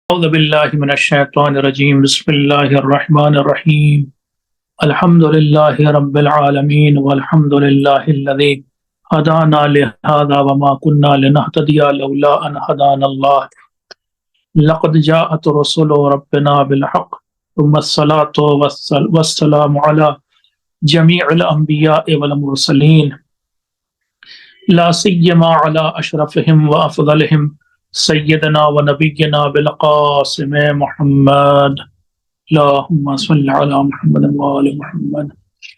أعوذ بالله من الشيطان الرجيم بسم الله الرحمن الرحيم الحمد لله رب العالمين والحمد لله الذي هدانا لهذا وما كنا لنهتدي لولا أن هدانا الله لقد جاءت رسل ربنا بالحق ثم الصلاة والسلام على جميع الأنبياء والمرسلين لا سيما على أشرفهم وأفضلهم سیدنا و نبینا بالقاسم محمد اللہم صل علی محمد وآل محمد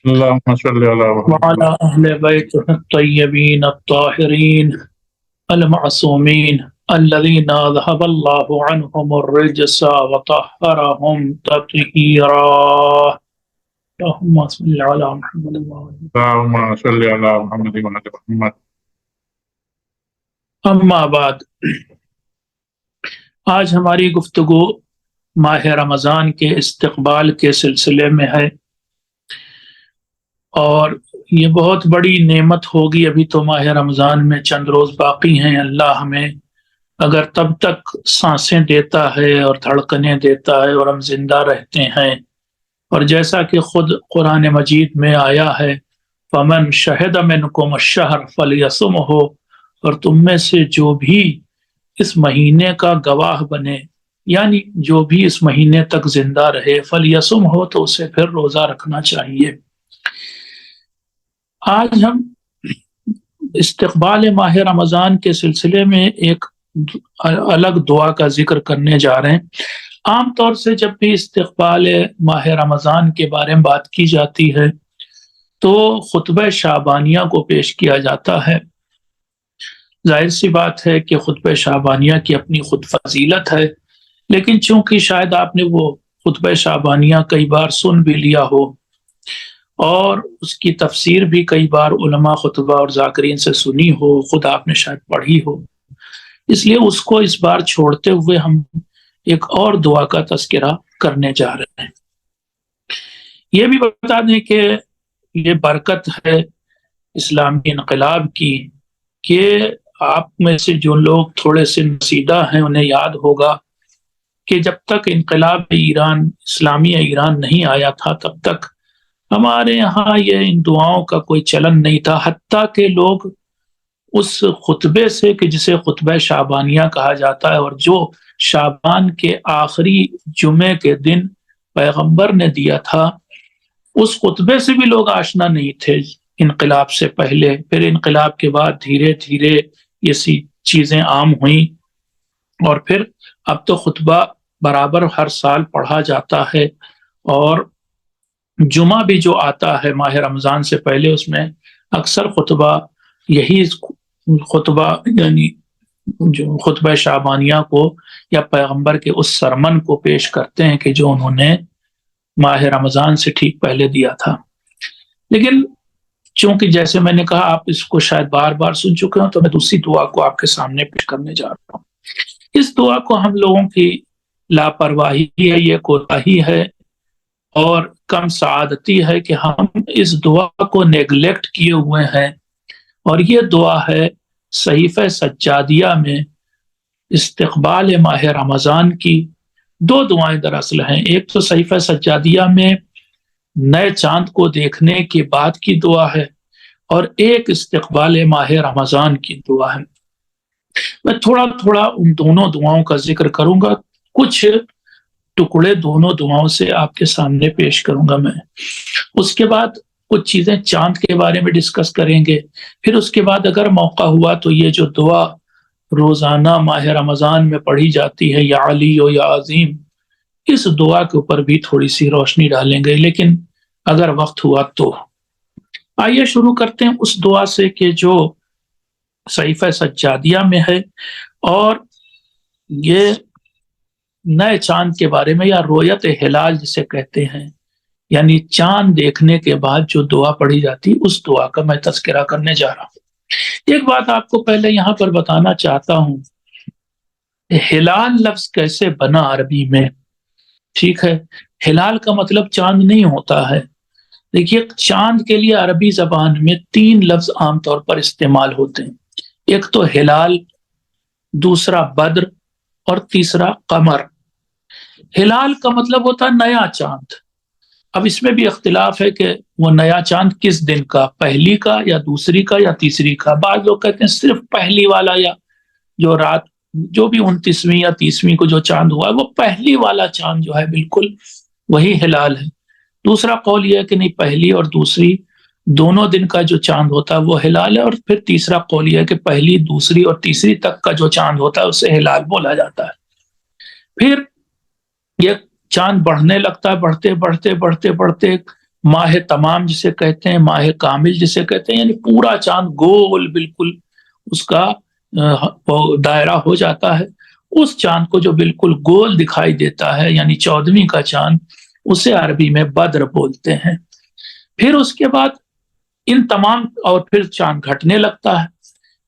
اللهم صل على محمد وعلى اہل بیتہ الطیبین الطاہرین المعصومین الذین ذهب اللہ عنہم الرجس وطہرہم تطہیرا اللہم صل علی محمد وآل محمد اللهم صل على محمد وآل محمد. اما بعد، آج ہماری گفتگو ماہ رمضان کے استقبال کے سلسلے میں ہے، اور یہ بہت بڑی نعمت ہوگی. ابھی تو ماہ رمضان میں چند روز باقی ہیں. اللہ ہمیں اگر تب تک سانسیں دیتا ہے اور دھڑکنیں دیتا ہے اور ہم زندہ رہتے ہیں، اور جیسا کہ خود قرآن مجید میں آیا ہے فَمَنْ شَهِدَ مِنْكُمُ الشَّهْرَ فَلْيَصُمْهُ، اور تم میں سے جو بھی اس مہینے کا گواہ بنے، یعنی جو بھی اس مہینے تک زندہ رہے، فلیسم ہو تو اسے پھر روزہ رکھنا چاہیے. آج ہم استقبال ماہ رمضان کے سلسلے میں ایک الگ دعا کا ذکر کرنے جا رہے ہیں. عام طور سے جب بھی استقبال ماہ رمضان کے بارے میں بات کی جاتی ہے تو خطبہ شعبانیہ کو پیش کیا جاتا ہے. ظاہر سی بات ہے کہ خطبہ شعبانیہ کی اپنی خود فضیلت ہے، لیکن چونکہ شاید آپ نے وہ خطبہ شعبانیہ کئی بار سن بھی لیا ہو اور اس کی تفسیر بھی کئی بار علماء خطبہ اور ذاکرین سے سنی ہو، خود آپ نے شاید پڑھی ہو، اس لیے اس کو اس بار چھوڑتے ہوئے ہم ایک اور دعا کا تذکرہ کرنے جا رہے ہیں. یہ بھی بتا دیں کہ یہ برکت ہے اسلامی انقلاب کی کہ آپ میں سے جو لوگ تھوڑے سے نصیحہ ہیں انہیں یاد ہوگا کہ جب تک انقلاب ایران، اسلامی ایران نہیں آیا تھا تب تک ہمارے یہاں یہ ان دعاؤں کا کوئی چلن نہیں تھا، حتیٰ کہ لوگ اس خطبے سے کہ جسے خطبہ شعبانیہ کہا جاتا ہے اور جو شعبان کے آخری جمعے کے دن پیغمبر نے دیا تھا، اس خطبے سے بھی لوگ آشنا نہیں تھے انقلاب سے پہلے. پھر انقلاب کے بعد دھیرے دھیرے یہ سی چیزیں عام ہوئیں، اور پھر اب تو خطبہ برابر ہر سال پڑھا جاتا ہے، اور جمعہ بھی جو آتا ہے ماہ رمضان سے پہلے اس میں اکثر خطبہ یہی خطبہ یعنی جو خطبہ شعبانیہ کو یا پیغمبر کے اس سرمن کو پیش کرتے ہیں کہ جو انہوں نے ماہ رمضان سے ٹھیک پہلے دیا تھا. لیکن چونکہ جیسے میں نے کہا آپ اس کو شاید بار بار سن چکے ہوں، تو میں دوسری دعا کو آپ کے سامنے پیش کرنے جا رہا ہوں. اس دعا کو ہم لوگوں کی لاپرواہی ہے، یہ کوتاہی ہے اور کم سعادتی ہے کہ ہم اس دعا کو نیگلیکٹ کیے ہوئے ہیں. اور یہ دعا ہے صحیفہ سجادیہ میں استقبال ماہ رمضان کی. دو دعائیں دراصل ہیں، ایک تو صحیفہ سجادیہ میں نئے چاند کو دیکھنے کے بعد کی دعا ہے، اور ایک استقبال ماہ رمضان کی دعا ہے. میں تھوڑا تھوڑا ان دونوں دعاؤں کا ذکر کروں گا، کچھ ٹکڑے دونوں دعاؤں سے آپ کے سامنے پیش کروں گا میں. اس کے بعد کچھ چیزیں چاند کے بارے میں ڈسکس کریں گے. پھر اس کے بعد اگر موقع ہوا تو یہ جو دعا روزانہ ماہ رمضان میں پڑھی جاتی ہے، یا علی و یا عظیم، اس دعا کے اوپر بھی تھوڑی سی روشنی ڈالیں گے، لیکن اگر وقت ہوا تو. آئیے شروع کرتے ہیں اس دعا سے کہ جو صحیفہ سجادیہ میں ہے، اور یہ نئے چاند کے بارے میں یا رویت ہلال جسے کہتے ہیں، یعنی چاند دیکھنے کے بعد جو دعا پڑھی جاتی اس دعا کا میں تذکرہ کرنے جا رہا ہوں. ایک بات آپ کو پہلے یہاں پر بتانا چاہتا ہوں، ہلال لفظ کیسے بنا عربی میں؟ ٹھیک ہے، ہلال کا مطلب چاند نہیں ہوتا ہے. دیکھیے، چاند کے لیے عربی زبان میں 3 لفظ عام طور پر استعمال ہوتے ہیں. ایک تو ہلال، دوسرا بدر، اور تیسرا قمر. ہلال کا مطلب ہوتا ہے نیا چاند. اب اس میں بھی اختلاف ہے کہ وہ نیا چاند کس دن کا، پہلی کا یا دوسری کا یا تیسری کا. بعض لوگ کہتے ہیں صرف پہلی والا، یا جو رات جو بھی 29ویں یا 30ویں کو جو چاند ہوا ہے وہ پہلی والا چاند جو ہے بالکل وہی ہلال ہے. دوسرا قول یہ ہے کہ نہیں، پہلی اور دوسری دونوں دن کا جو چاند ہوتا ہے وہ ہلال ہے. اور پھر تیسرا قول یہ ہے کہ پہلی، دوسری اور تیسری تک کا جو چاند ہوتا ہے اسے ہلال بولا جاتا ہے. پھر یہ چاند بڑھنے لگتا ہے، بڑھتے بڑھتے بڑھتے بڑھتے ماہ تمام جسے کہتے ہیں، ماہ کامل جسے کہتے ہیں، یعنی پورا چاند گول بالکل اس کا دائرہ ہو جاتا ہے. اس چاند کو جو بالکل گول دکھائی دیتا ہے، یعنی 14ویں کا چاند، اسے عربی میں بدر بولتے ہیں. پھر اس کے بعد ان تمام، اور پھر چاند گھٹنے لگتا ہے.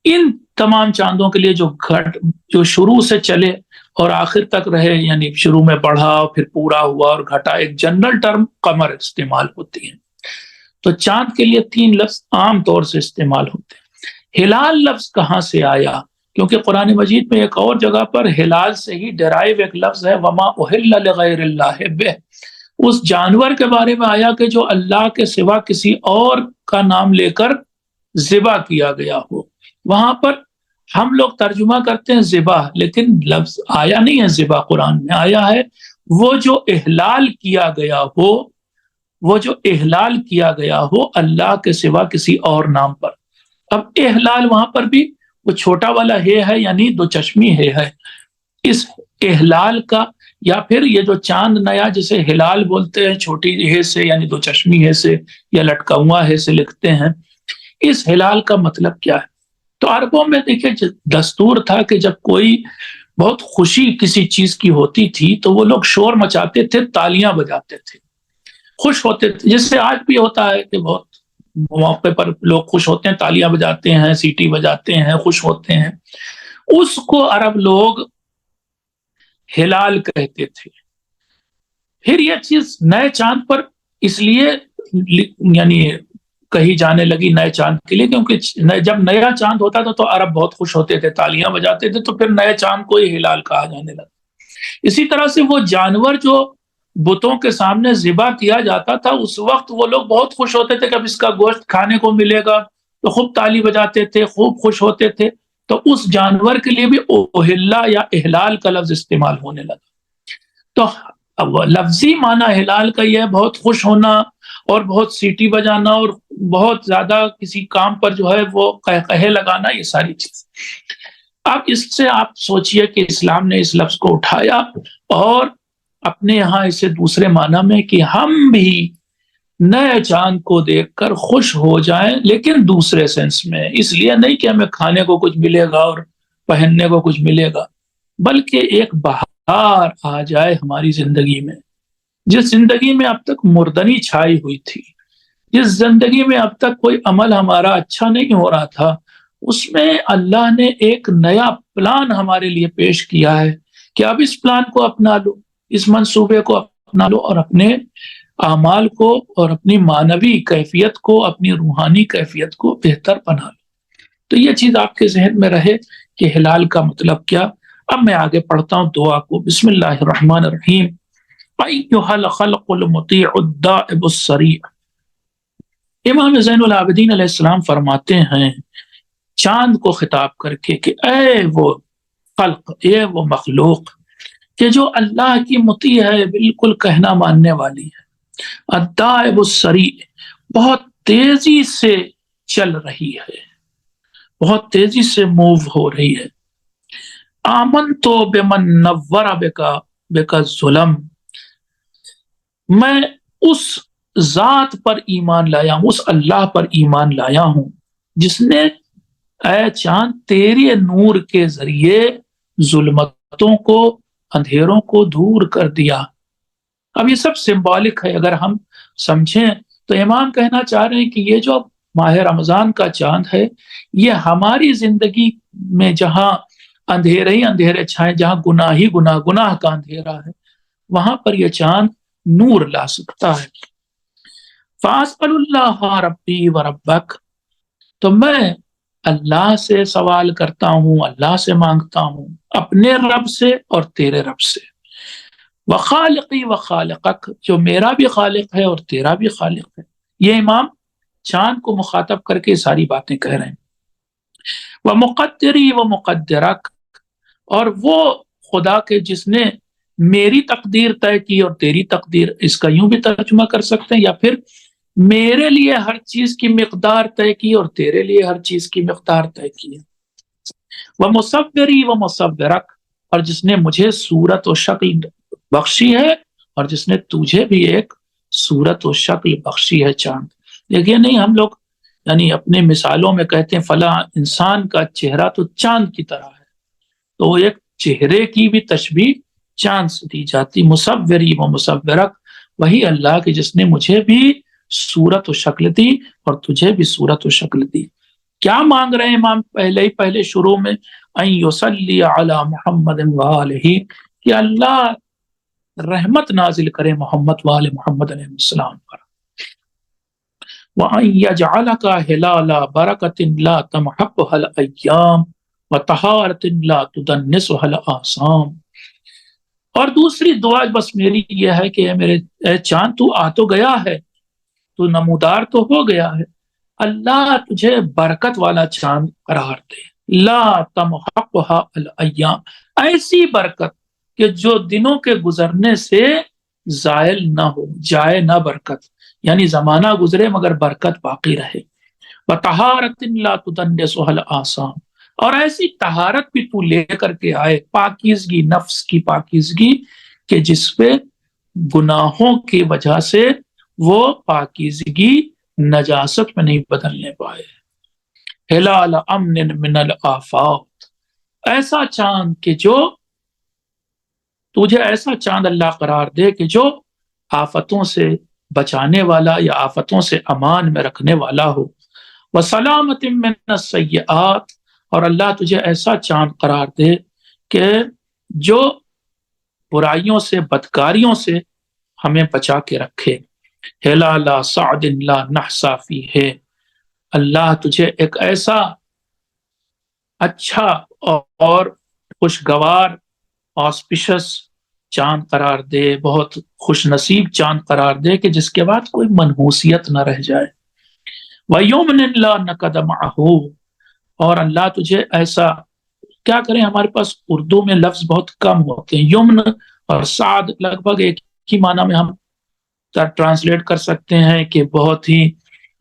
ان تمام چاندوں کے لیے جو شروع سے چلے اور آخر تک رہے، یعنی شروع میں بڑھا پھر پورا ہوا اور گھٹا، ایک جنرل ٹرم قمر استعمال ہوتی ہے. تو چاند کے لیے 3 لفظ عام طور سے استعمال ہوتے ہیں. ہلال لفظ کہاں سے آیا؟ کیونکہ قرآن مجید میں ایک اور جگہ پر ہلال سے ہی ڈرائیو ایک لفظ ہے، وما اہل لغیر اللہ بہ. اس جانور کے بارے میں آیا کہ جو اللہ کے سوا کسی اور کا نام لے کر ذبح کیا گیا ہو. وہاں پر ہم لوگ ترجمہ کرتے ہیں ذبح، لیکن لفظ آیا نہیں ہے ذبح، قرآن میں آیا ہے وہ جو احلال کیا گیا ہو، وہ جو احلال کیا گیا ہو اللہ کے سوا کسی اور نام پر. اب احلال وہاں پر بھی وہ چھوٹا والا ہے یعنی 2 چشمی ہے. اس احلال کا، یا پھر یہ جو چاند نیا جسے ہلال بولتے ہیں، چھوٹی ہے سے یعنی 2 چشمی ہے سے یا لٹکا ہوا ہے سے لکھتے ہیں، اس ہلال کا مطلب کیا ہے؟ تو عربوں میں دیکھیں دستور تھا کہ جب کوئی بہت خوشی کسی چیز کی ہوتی تھی تو وہ لوگ شور مچاتے تھے، تالیاں بجاتے تھے، خوش ہوتے تھے. جس سے آج بھی ہوتا ہے کہ بہت موقع پر لوگ خوش ہوتے ہیں، تالیاں بجاتے ہیں، سیٹی بجاتے ہیں، خوش ہوتے ہیں. اس کو عرب لوگ ہلال کہتے تھے. پھر یہ چیز نئے چاند پر اس لیے یعنی کہی جانے لگی نئے چاند کے لیے، کیونکہ جب نیا چاند ہوتا تھا تو عرب بہت خوش ہوتے تھے، تالیاں بجاتے تھے، تو پھر نئے چاند کو ہی ہلال کہا جانے لگا. اسی طرح سے وہ جانور جو بتوں کے سامنے ذبح کیا جاتا تھا، اس وقت وہ لوگ بہت خوش ہوتے تھے کہ اب اس کا گوشت کھانے کو ملے گا، تو خوب تالی بجاتے تھے، خوب خوش ہوتے تھے. تو اس جانور کے لیے بھی اوہلا یا احلال کا لفظ استعمال ہونے لگا. تو لفظی معنی ہلال کا یہ ہے بہت خوش ہونا اور بہت سیٹی بجانا اور بہت زیادہ کسی کام پر جو ہے وہ قہقہے لگانا، یہ ساری چیز. اب اس سے آپ سوچئے کہ اسلام نے اس لفظ کو اٹھایا اور اپنے یہاں اسے دوسرے معنی میں کہ ہم بھی نئے چاند کو دیکھ کر خوش ہو جائیں، لیکن دوسرے سینس میں. اس لیے نہیں کہ ہمیں کھانے کو کچھ ملے گا اور پہننے کو کچھ ملے گا، بلکہ ایک بہار آ جائے ہماری زندگی میں. جس زندگی میں اب تک مردنی چھائی ہوئی تھی، جس زندگی میں اب تک کوئی عمل ہمارا اچھا نہیں ہو رہا تھا، اس میں اللہ نے ایک نیا پلان ہمارے لیے پیش کیا ہے کہ اب اس پلان کو اپنا لو، اس منصوبے کو اپنا لو اور اپنے اعمال کو اور اپنی معنوی کیفیت کو، اپنی روحانی کیفیت کو بہتر بنا لو. تو یہ چیز آپ کے ذہن میں رہے کہ ہلال کا مطلب کیا. اب میں آگے پڑھتا ہوں دعا کو. بسم اللہ الرحمن الرحیم. ایھا الخلق المطیع الدائب السریع. امام زین العابدین علیہ السلام فرماتے ہیں چاند کو خطاب کر کے کہ اے وہ خلق، اے وہ مخلوق کہ جو اللہ کی مطیع ہے، بالکل کہنا ماننے والی ہے، الدائب السریع، بہت تیزی سے چل رہی ہے، بہت تیزی سے موو ہو رہی ہے. آمنتو بمن نور بک الظلم، میں اس ذات پر ایمان لایا ہوں، اس اللہ پر ایمان لایا ہوں جس نے اے چاند تیرے نور کے ذریعے ظلمتوں کو، اندھیروں کو دور کر دیا. اب یہ سب سمبولک ہے. اگر ہم سمجھیں تو امام کہنا چاہ رہے ہیں کہ یہ جو ماہ رمضان کا چاند ہے، یہ ہماری زندگی میں جہاں اندھیرے ہی اندھیرے چھائیں، جہاں گناہ ہی گناہ کا اندھیرا ہے، وہاں پر یہ چاند نور لا سکتا ہے. فَأَسْأَلُ اللَّهَ رَبِّي وَرَبَّكَ، تو میں اللہ سے سوال کرتا ہوں، اللہ سے مانگتا ہوں، اپنے رب سے اور تیرے رب سے. وخالقی وخالقک، جو میرا بھی خالق ہے اور تیرا بھی خالق ہے. یہ امام چاند کو مخاطب کر کے ساری باتیں کہہ رہے ہیں. ومقدری ومقدرک، اور وہ خدا کے جس نے میری تقدیر طے کی اور تیری تقدیر، اس کا یوں بھی ترجمہ کر سکتے ہیں، یا پھر میرے لیے ہر چیز کی مقدار طے کی اور تیرے لیے ہر چیز کی مقدار طے کی. ومصوری ومصورک، اور جس نے مجھے صورت و شکل بخشی ہے اور جس نے تجھے بھی ایک صورت و شکل بخشی ہے. چاند دیکھیے، نہیں ہم لوگ یعنی اپنے مثالوں میں کہتے ہیں فلاں انسان کا چہرہ تو چاند کی طرح ہے، تو وہ ایک چہرے کی بھی تشبیہ چاند سے دی جاتی. مصوری و مصورک، وہی اللہ کے جس نے مجھے بھی صورت و شکل دی اور تجھے بھی صورت و شکل دی. کیا مانگ رہے ہیں امام پہلے شروع میں؟ ان یصلی علی محمد وآلہ، کہ اللہ رحمت نازل کرے محمد وآل محمد علیہ السلام پر. وَأَن يَجْعَلَكَ هِلَالَ بَرَكَةٍ لَا تَمْحَقُهَا الْأَيَّامُ وَطَهَارَةٍ لَا تُدَنِّسُهَا الْآثَامُ. اور دوسری دعا بس میری یہ ہے کہ اے چاند، تو آ تو گیا ہے، تو نمودار تو ہو گیا ہے، اللہ تجھے برکت والا چاند قرار دے. لا تمحقها الایام، ایسی برکت کہ جو دنوں کے گزرنے سے زائل نہ ہو، جائے نہ برکت، یعنی زمانہ گزرے مگر برکت باقی رہے. وطہارت لا تدنسها الآثام، اور ایسی طہارت بھی تو لے کر کے آئے، پاکیزگی، نفس کی پاکیزگی، کہ جس پہ گناہوں کی وجہ سے وہ پاکیزگی نجاست میں نہیں بدلنے پائے. ہلال امن من الآفات، ایسا چاند کہ جو تجھے ایسا چاند اللہ قرار دے کہ جو آفتوں سے بچانے والا یا آفتوں سے امان میں رکھنے والا ہو. وسلامت من السیئات، اور اللہ تجھے ایسا چاند قرار دے کہ جو برائیوں سے، بدکاریوں سے ہمیں بچا کے رکھے. ہلال سعد لا نحصا فیہ، اللہ تجھے ایک ایسا اچھا اور خوشگوار آسپیشس چاند قرار دے، بہت خوش نصیب چاند قرار دے کہ جس کے بعد کوئی منحوسیت نہ رہ جائے. وَيُمْنٍ لَا نَقَدَ مَعَهُ، اور اللہ تجھے ایسا، کیا کریں ہمارے پاس اردو میں لفظ بہت کم ہوتے ہیں. یمن اور سعد لگ بھگ ایک ہی معنی میں ہم ٹرانسلیٹ کر سکتے ہیں کہ بہت ہی،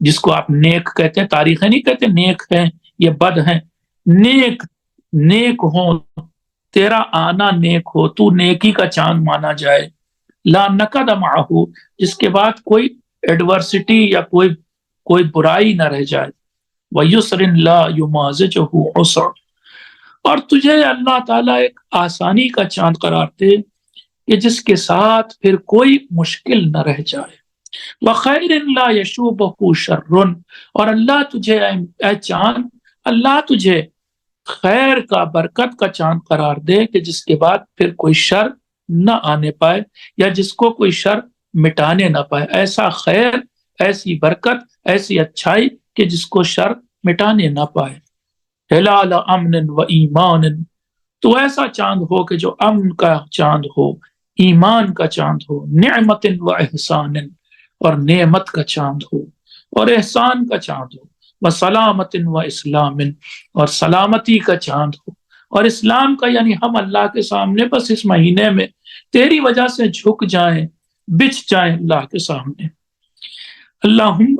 جس کو آپ نیک کہتے ہیں، تاریخیں نہیں کہتے نیک ہیں یہ بد ہیں، نیک نیک ہو، تیرا آنا نیک ہو، تو نیکی کا چاند مانا جائے. لا نقد معہو، جس کے بعد کوئی ایڈورسٹی یا کوئی برائی نہ رہ جائے. وَيُسْرٍ لَا يُمَازِجُهُ عُسْرٌ، اور تجھے اللہ تعالیٰ ایک آسانی کا چاند قرار دے کہ جس کے ساتھ پھر کوئی مشکل نہ رہ جائے. وَخَيْرٍ لَا يَشُوبُهُ شَرٌ، اور اللہ تجھے اے چاند، اللہ تجھے خیر کا، برکت کا چاند قرار دے کہ جس کے بعد پھر کوئی شر نہ آنے پائے یا جس کو کوئی شر مٹانے نہ پائے. ایسا خیر، ایسی برکت، ایسی اچھائی کہ جس کو شر مٹانے نہ پائے. ہلال امن و ایمان، تو ایسا چاند ہو کہ جو امن کا چاند ہو، ایمان کا چاند ہو. نعمت و احسان، اور نعمت کا چاند ہو اور احسان کا چاند ہو. وسلامت و اسلام، اور سلامتی کا چاند ہو اور اسلام کا، یعنی ہم اللہ کے سامنے بس اس مہینے میں تیری وجہ سے جھک جائیں، بچھ جائیں اللہ کے سامنے. اللہم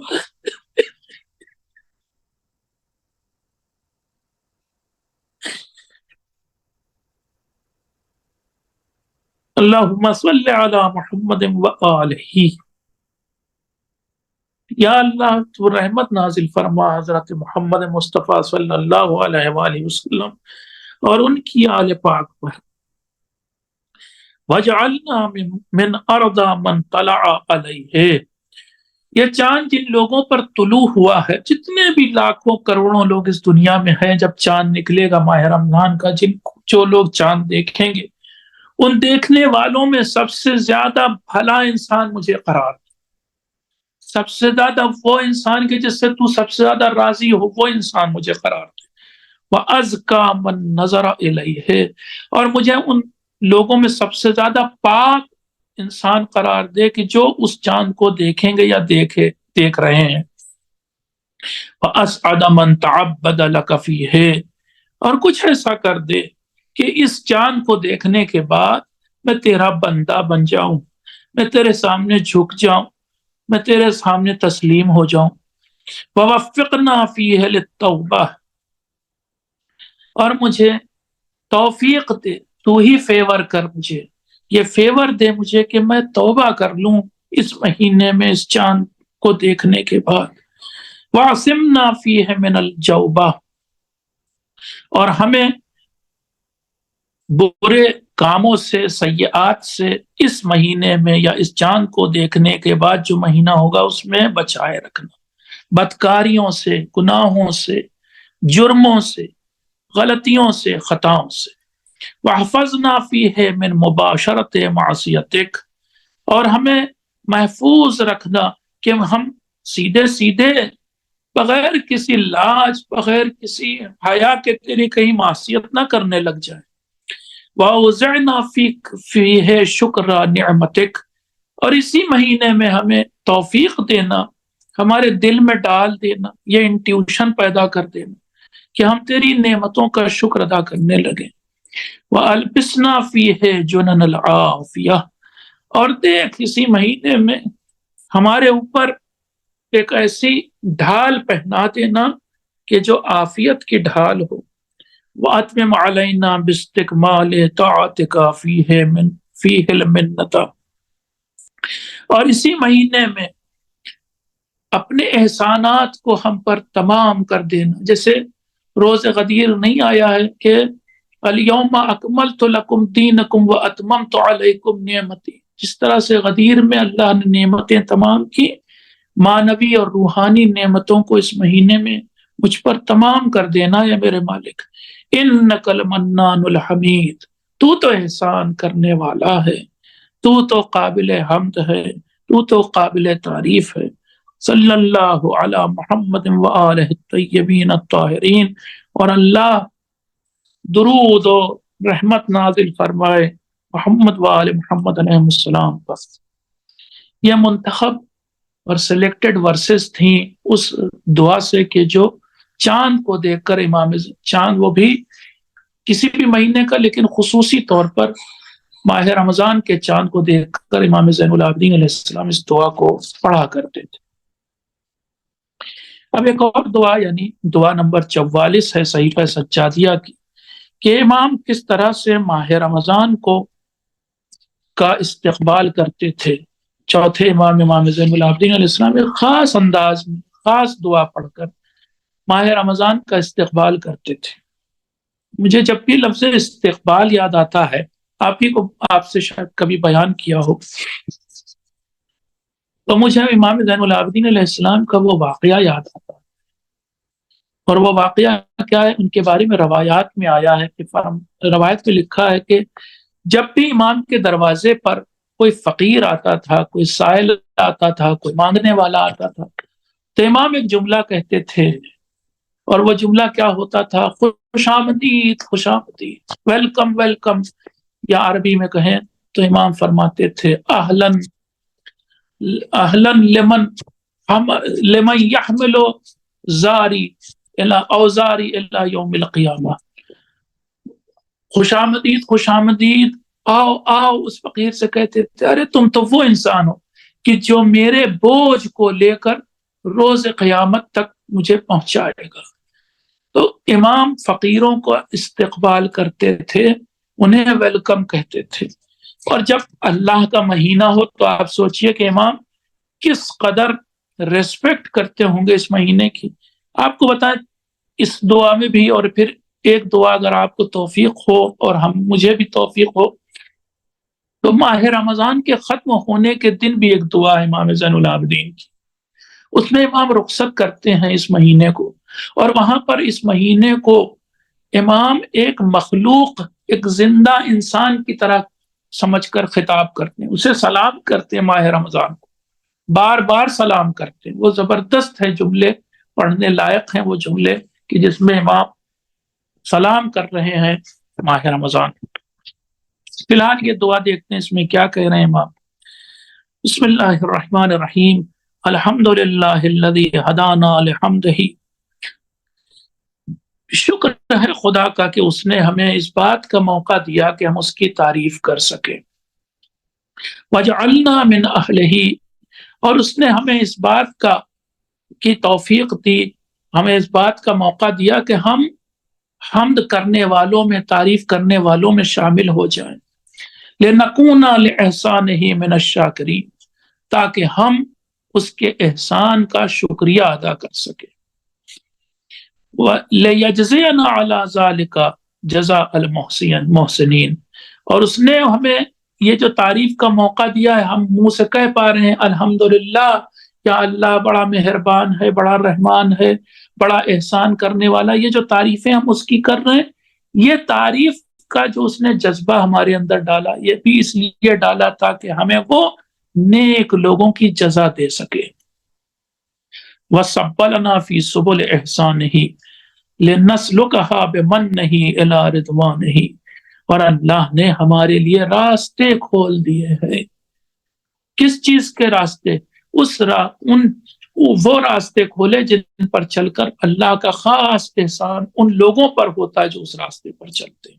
اللہم صلی علی محمد وآلہ، یا اللہ تو رحمت نازل فرما حضرت محمد مصطفیٰ صلی اللہ علیہ وآلہ وسلم اور ان کی آل پاک پر. وَجْعَلْنَا مِنْ أَرْضَ مَنْ طَلَعَ عَلَيْهِ، یہ چاند جن لوگوں پر طلوع ہوا ہے، جتنے بھی لاکھوں کروڑوں لوگ اس دنیا میں ہیں، جب چاند نکلے گا ماہ رمضان کا، جو لوگ چاند دیکھیں گے، ان دیکھنے والوں میں سب سے زیادہ بھلا انسان مجھے قرار دے، سب سے زیادہ وہ انسان کے جس سے تو سب سے زیادہ راضی ہو، وہ انسان مجھے قرار دے. وَأَزْكَى مَن نَظَرَ إِلَيْهِ، اور مجھے ان لوگوں میں سب سے زیادہ پاک انسان قرار دے کہ جو اس چاند کو دیکھیں گے یا دیکھ رہے ہیں. فَأَسْعَدَ مَنْ تَعَبَّدَ لَكَ فِيهِ، اور کچھ ایسا کر دے کہ اس چاند کو دیکھنے کے بعد میں تیرا بندہ بن جاؤں، میں تیرے سامنے جھک جاؤں، میں تیرے سامنے تسلیم ہو جاؤں. وَوَفِّقْنَا فِيهِ لِلتَّوْبَةِ، اور مجھے توفیق دے، تو ہی فیور کر، مجھے یہ فیور دے مجھے کہ میں توبہ کر لوں اس مہینے میں اس چاند کو دیکھنے کے بعد. وَعَصِمْنَا فِيهِ مِنَ الْجَوْبَةِ، اور ہمیں برے کاموں سے، سیئات سے اس مہینے میں یا اس چاند کو دیکھنے کے بعد جو مہینہ ہوگا اس میں بچائے رکھنا، بدکاریوں سے، گناہوں سے، جرموں سے، غلطیوں سے، خطاؤں سے. وَحَفَظْنَا فِيهِ مِن مُبَاشَرَةِ مَعْصِيَتِكَ، اور ہمیں محفوظ رکھنا کہ ہم سیدھے سیدھے بغیر کسی لاج، بغیر کسی حیا کے تیری کہیں معصیت نہ کرنے لگ جائیں. وَأَوْزِعْنَا فِيهِ شُكْرَ نِعْمَتِكَ، اور اسی مہینے میں ہمیں توفیق دینا، ہمارے دل میں ڈال دینا، یہ انٹیوشن پیدا کر دینا کہ ہم تیری نعمتوں کا شکر ادا کرنے لگیں. وَأَلْبِسْنَا فِيهِ جُنَنَ الْعَافِيَةِ، اور دیکھ اسی مہینے میں ہمارے اوپر ایک ایسی ڈھال پہنا دینا کہ جو عافیت کی ڈھال ہو. وَأَتْمِمْ عَلَيْنَا بِاسْتِكْمَالِ طَاعَتِكَ فِيهِ الْمِنَّةَ، اور اسی مہینے میں اپنے احسانات کو ہم پر تمام کر دینا. جیسے روز غدیر نہیں آیا ہے کہ الْيَوْمَ أَكْمَلْتُ لَكُمْ دِينَكُمْ وَأَتْمَمْتُ عَلَيْكُمْ نِعْمَتِي، جس طرح سے غدیر میں اللہ نے نعمتیں تمام کی، معنوی اور روحانی نعمتوں کو اس مہینے میں مجھ پر تمام کر دینا ہے میرے مالک. إِنَّكَ الْمَنَّانُ الْحَمِيدُ، تو تو احسان کرنے والا ہے، تو تو قابل حمد ہے، تو تو قابل تعریف ہے. صلی اللہ علی محمد وآلہ الطیبین الطاہرین، اور اللہ درود و رحمت نازل فرمائے محمد وآل محمد علیہ السلام پر. یہ منتخب اور سلیکٹڈ ورسز تھیں اس دعا سے کہ جو چاند کو دیکھ کر امام چاند، وہ بھی کسی بھی مہینے کا لیکن خصوصی طور پر ماہ رمضان کے چاند کو دیکھ کر امام زین العابدین علیہ السلام اس دعا کو پڑھا کرتے تھے. اب ایک اور دعا، یعنی دعا نمبر 44 ہے صحیفہ سجادیہ کی، کہ امام کس طرح سے ماہ رمضان کا استقبال کرتے تھے. چوتھے امام زین العابدین علیہ السلام ایک خاص انداز میں خاص دعا پڑھ کر ماہ رمضان کا استقبال کرتے تھے. مجھے جب بھی لفظ استقبال یاد آتا ہے، آپ سے شاید کبھی بیان کیا ہو، تو مجھے امام زین العابدین علیہ السلام کا وہ واقعہ یاد آتا ہے. اور وہ واقعہ کیا ہے؟ ان کے بارے میں روایات میں آیا ہے کہ روایت میں لکھا ہے کہ جب بھی امام کے دروازے پر کوئی فقیر آتا تھا، کوئی سائل آتا تھا، کوئی مانگنے والا آتا تھا، تو امام ایک جملہ کہتے تھے، اور وہ جملہ کیا ہوتا تھا؟ خوش آمدید، خوش آمدید، ویلکم ویلکم، یا عربی میں کہیں تو امام فرماتے تھے اہلن اہلن لمن یحمل زاری اوزاری الی یوم القیامہ. خوش آمدید، خوش آمدید، آؤ آؤ. اس فقیر سے کہتے تھے ارے تم تو وہ انسان ہو کہ جو میرے بوجھ کو لے کر روز قیامت تک مجھے پہنچائے گا. تو امام فقیروں کو استقبال کرتے تھے، انہیں ویلکم کہتے تھے. اور جب اللہ کا مہینہ ہو تو آپ سوچئے کہ امام کس قدر ریسپیکٹ کرتے ہوں گے اس مہینے کی. آپ کو بتائیں اس دعا میں بھی، اور پھر ایک دعا اگر آپ کو توفیق ہو اور مجھے بھی توفیق ہو تو ماہ رمضان کے ختم ہونے کے دن بھی ایک دعا ہے امام زین العابدین کی. اس میں امام رخصت کرتے ہیں اس مہینے کو، اور وہاں پر اس مہینے کو امام ایک مخلوق، ایک زندہ انسان کی طرح سمجھ کر خطاب کرتے ہیں، اسے سلام کرتے ہیں. ماہ رمضان کو بار بار سلام کرتے ہیں. وہ زبردست ہے، جملے پڑھنے لائق ہیں وہ جملے کہ جس میں امام سلام کر رہے ہیں ماہ رمضان. فی الحال یہ دعا دیکھتے ہیں اس میں کیا کہہ رہے ہیں امام. بسم اللہ الرحمن الرحیم الحمد للہ الذی ہدانا لحمدہ، شکر ہے خدا کا کہ اس نے ہمیں اس بات کا موقع دیا کہ ہم اس کی تعریف کر سکیں۔ وجعلنا من اہلہ، اور اس نے ہمیں اس بات کی توفیق دی، ہمیں اس بات کا موقع دیا کہ ہم حمد کرنے والوں میں، تعریف کرنے والوں میں شامل ہو جائیں۔ لنکون لإحسانہ من الشاکرین، تاکہ ہم اس کے احسان کا شکریہ ادا کر سکیں۔ لِيَجْزِيَنَا عَلَى ذَلِكَ جَزَاءَ الْمُحْسِنِينَ، اور اس نے ہمیں یہ جو تعریف کا موقع دیا ہے، ہم منہ سے کہہ پا رہے ہیں الحمدللہ، یا اللہ بڑا مہربان ہے، بڑا رحمان ہے، بڑا احسان کرنے والا، یہ جو تعریفیں ہم اس کی کر رہے ہیں، یہ تعریف کا جو اس نے جذبہ ہمارے اندر ڈالا، یہ بھی اس لیے ڈالا تاکہ ہمیں وہ نیک لوگوں کی جزا دے سکے۔ وَسَبَّلَنَا فِي سُبُلِ إِحْسَانِهِ لِنَسْلُكَهَا بِمَنِّهِ إِلَىٰ رِضْوَانِهِ، اور اللہ نے ہمارے لیے راستے کھول دیے ہیں۔ کس چیز کے راستے؟ وہ راستے کھولے جن پر چل کر اللہ کا خاص احسان ان لوگوں پر ہوتا ہے جو اس راستے پر چلتے ہیں،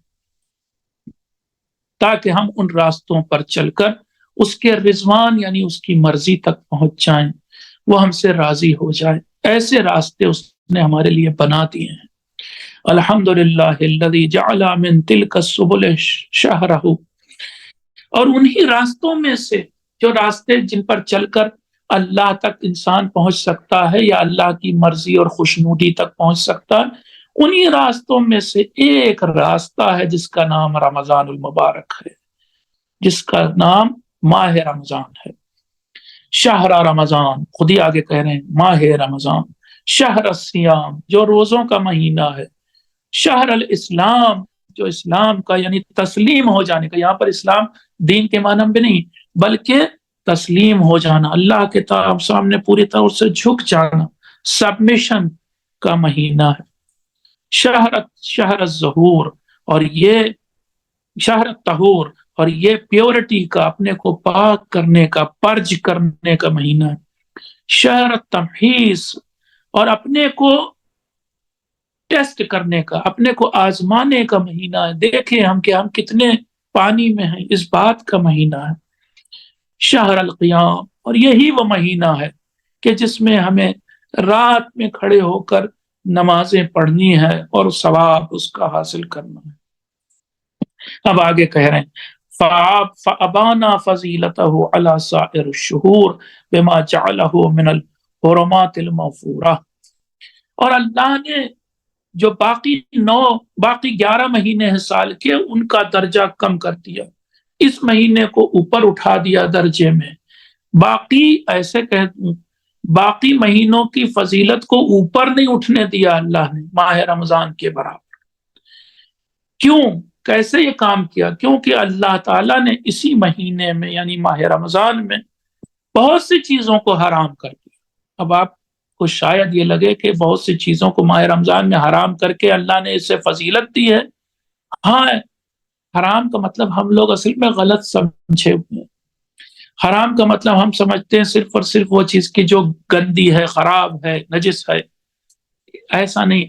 تاکہ ہم ان راستوں پر چل کر اس کے رضوان یعنی اس کی مرضی تک پہنچ جائیں، وہ ہم سے راضی ہو جائے۔ ایسے راستے اس نے ہمارے لیے بنا دیے ہیں۔ الحمدللہ الذی جعل من تلک السبل شہرہ، اور انہی راستوں میں سے جو راستے جن پر چل کر اللہ تک انسان پہنچ سکتا ہے یا اللہ کی مرضی اور خوشنودی تک پہنچ سکتا ہے، انہی راستوں میں سے ایک راستہ ہے جس کا نام رمضان المبارک ہے، جس کا نام ماہ رمضان ہے۔ شہر رمضان، خود ہی آگے کہہ رہے ہیں ماہ رمضان، شہر الصیام جو روزوں کا مہینہ ہے، شہر الاسلام جو اسلام کا یعنی تسلیم ہو جانے کا، یہاں پر اسلام دین کے معنی میں نہیں بلکہ تسلیم ہو جانا، اللہ کے سامنے پوری طور سے جھک جانا، سبمیشن کا مہینہ ہے۔ شہر الظہور، اور یہ شہر الطہور، اور یہ پیورٹی کا، اپنے کو پاک کرنے کا، پرج کرنے کا مہینہ ہے۔ شہر التمحیص، اور اپنے کو ٹیسٹ کرنے کا، اپنے کو آزمانے کا مہینہ ہے، دیکھیں ہم کہ ہم کتنے پانی میں ہیں، اس بات کا مہینہ ہے۔ شہر القیام، اور یہی وہ مہینہ ہے کہ جس میں ہمیں رات میں کھڑے ہو کر نمازیں پڑھنی ہے اور ثواب اس کا حاصل کرنا ہے۔ اب آگے کہہ رہے ہیں فَأَبَانَا فَضِيلَتَهُ عَلَى سَائِرِ الشُّهُورِ بِمَا جَعَلَهُ مِنَ الْحُرُمَاتِ الْمَغْفُورَةِ، اور اللہ نے جو باقی 11 مہینے ہیں سال کے، ان کا درجہ کم کر دیا، اس مہینے کو اوپر اٹھا دیا درجے میں۔ باقی ایسے باقی مہینوں کی فضیلت کو اوپر نہیں اٹھنے دیا اللہ نے ماہ رمضان کے برابر۔ کیوں؟ کیسے یہ کام کیا؟ کیونکہ اللہ تعالیٰ نے اسی مہینے میں یعنی ماہ رمضان میں بہت سی چیزوں کو حرام کر دیا۔ اب آپ کو شاید یہ لگے کہ بہت سی چیزوں کو ماہ رمضان میں حرام کر کے اللہ نے اسے فضیلت دی ہے۔ ہاں، حرام کا مطلب ہم لوگ اصل میں غلط سمجھے ہوئے ہیں۔ حرام کا مطلب ہم سمجھتے ہیں صرف اور صرف وہ چیز کی جو گندی ہے، خراب ہے، نجس ہے۔ ایسا نہیں،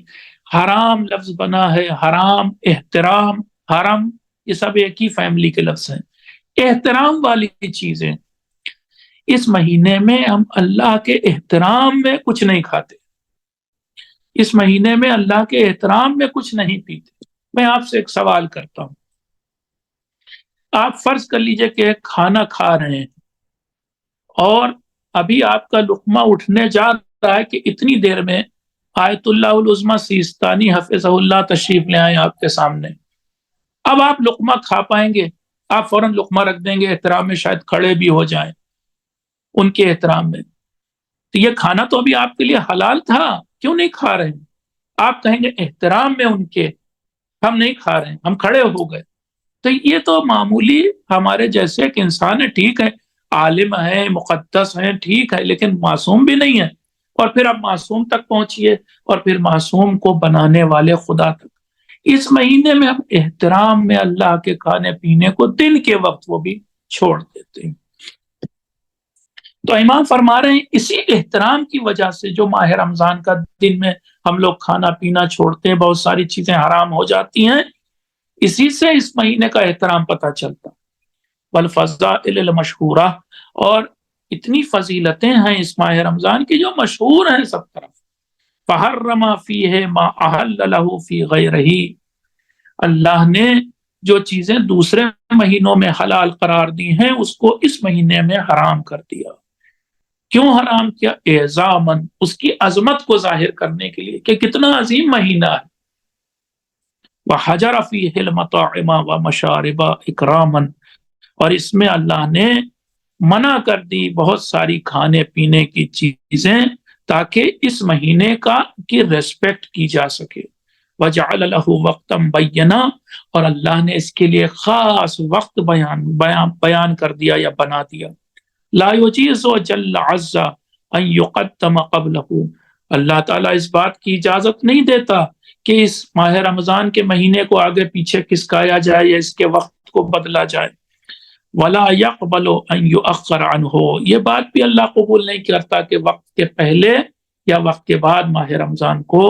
حرام لفظ بنا ہے، حرام، احترام، حرام، یہ سب ایک ہی فیملی کے لفظ ہیں۔ احترام والی چیزیں، اس مہینے میں ہم اللہ کے احترام میں کچھ نہیں کھاتے، اس مہینے میں اللہ کے احترام میں کچھ نہیں پیتے۔ میں آپ سے ایک سوال کرتا ہوں، آپ فرض کر لیجئے کہ کھانا کھا رہے ہیں اور ابھی آپ کا لقمہ اٹھنے جا رہا ہے کہ اتنی دیر میں آیت اللہ العظمی سیستانی حفظہ اللہ تشریف لے آئے آپ کے سامنے۔ اب آپ لقمہ کھا پائیں گے؟ آپ فوراً لقمہ رکھ دیں گے، احترام میں شاید کھڑے بھی ہو جائیں ان کے احترام میں۔ تو یہ کھانا تو ابھی آپ کے لیے حلال تھا، کیوں نہیں کھا رہے ہیں؟ آپ کہیں گے احترام میں ان کے ہم نہیں کھا رہے ہیں، ہم کھڑے ہو گئے۔ تو یہ تو معمولی ہمارے جیسے ایک انسان ہے، ٹھیک ہے، عالم ہے، مقدس ہے، ٹھیک ہے، لیکن معصوم بھی نہیں ہے۔ اور پھر اب معصوم تک پہنچیے، اور پھر معصوم کو بنانے والے خدا تک۔ اس مہینے میں ہم احترام میں اللہ کے کھانے پینے کو دن کے وقت وہ بھی چھوڑ دیتے ہیں۔ تو امام فرما رہے ہیں اسی احترام کی وجہ سے جو ماہ رمضان کا دن میں ہم لوگ کھانا پینا چھوڑتے ہیں، بہت ساری چیزیں حرام ہو جاتی ہیں، اسی سے اس مہینے کا احترام پتہ چلتا۔ والفضائل المشہورہ، اور اتنی فضیلتیں ہیں اس ماہ رمضان کی جو مشہور ہیں سب طرف۔ فحرم فیہ ما احل لہ فی غیرہ، اللہ نے جو چیزیں دوسرے مہینوں میں حلال قرار دی ہیں اس کو اس مہینے میں حرام کر دیا۔ کیوں حرام کیا؟ اعظاماً، اس کی عظمت کو ظاہر کرنے کے لیے کہ کتنا عظیم مہینہ ہے۔ وحجر فیہ المطاعم ومشارب اکراما، اور اس میں اللہ نے منع کر دی بہت ساری کھانے پینے کی چیزیں تاکہ اس مہینے کی ریسپیکٹ کی جا سکے۔ وجعل لہ وقتا بینا، اور اللہ نے اس کے لیے خاص وقت بیان کر دیا یا بنا دیا۔ لا یجیز جل عز ان یقدم قبلہ، اللہ تعالیٰ اس بات کی اجازت نہیں دیتا کہ اس ماہ رمضان کے مہینے کو آگے پیچھے کسکایا جائے یا اس کے وقت کو بدلا جائے۔ ولا يقبل ان يؤخر عنہ، یہ بات بھی اللہ قبول نہیں کرتا کہ وقت کے پہلے یا وقت کے بعد ماہ رمضان کو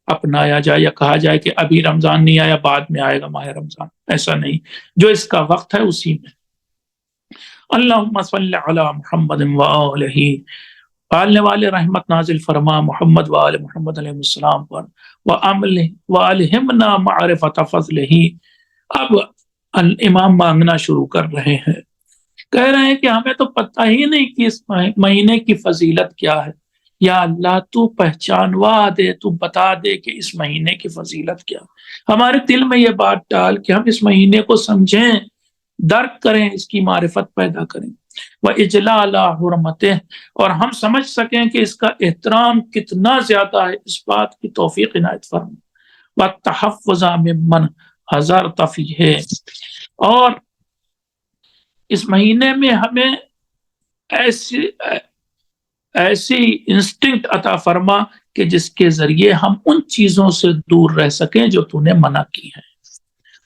اپنایا جائے یا کہا جائے کہ ابھی رمضان نہیں آیا بعد میں آئے گا ماہ رمضان، ایسا نہیں، جو اس کا وقت ہے اسی میں۔ اللہم صلی علی محمد وآلہ، پالنے والے رحمت نازل فرما محمد وآل محمد علیہ السلام پر، وَأَلْهِمْنَا مَعْرِفَةَ فَضْلِهِ۔ اب امام مانگنا شروع کر رہے ہیں، کہہ رہے ہیں کہ ہمیں تو پتہ ہی نہیں کہ اس مہینے کی فضیلت کیا ہے، یا اللہ تو پہچانوا دے، تو بتا دے کہ اس مہینے کی فضیلت کیا، ہمارے دل میں یہ بات ڈال کہ ہم اس مہینے کو سمجھیں، درک کریں، اس کی معرفت پیدا کریں۔ وَإِجْلَالَ حُرْمَتِهِ، اور ہم سمجھ سکیں کہ اس کا احترام کتنا زیادہ ہے، اس بات کی توفیق عنایت فرما۔ وَالتَّحَفُّظَ مِمَّنْ حَذَرْتَ فِيهِ، اور اس مہینے میں ہمیں ایسی انسٹنکٹ عطا فرما کہ جس کے ذریعے ہم ان چیزوں سے دور رہ سکیں جو تو نے منع کی ہیں۔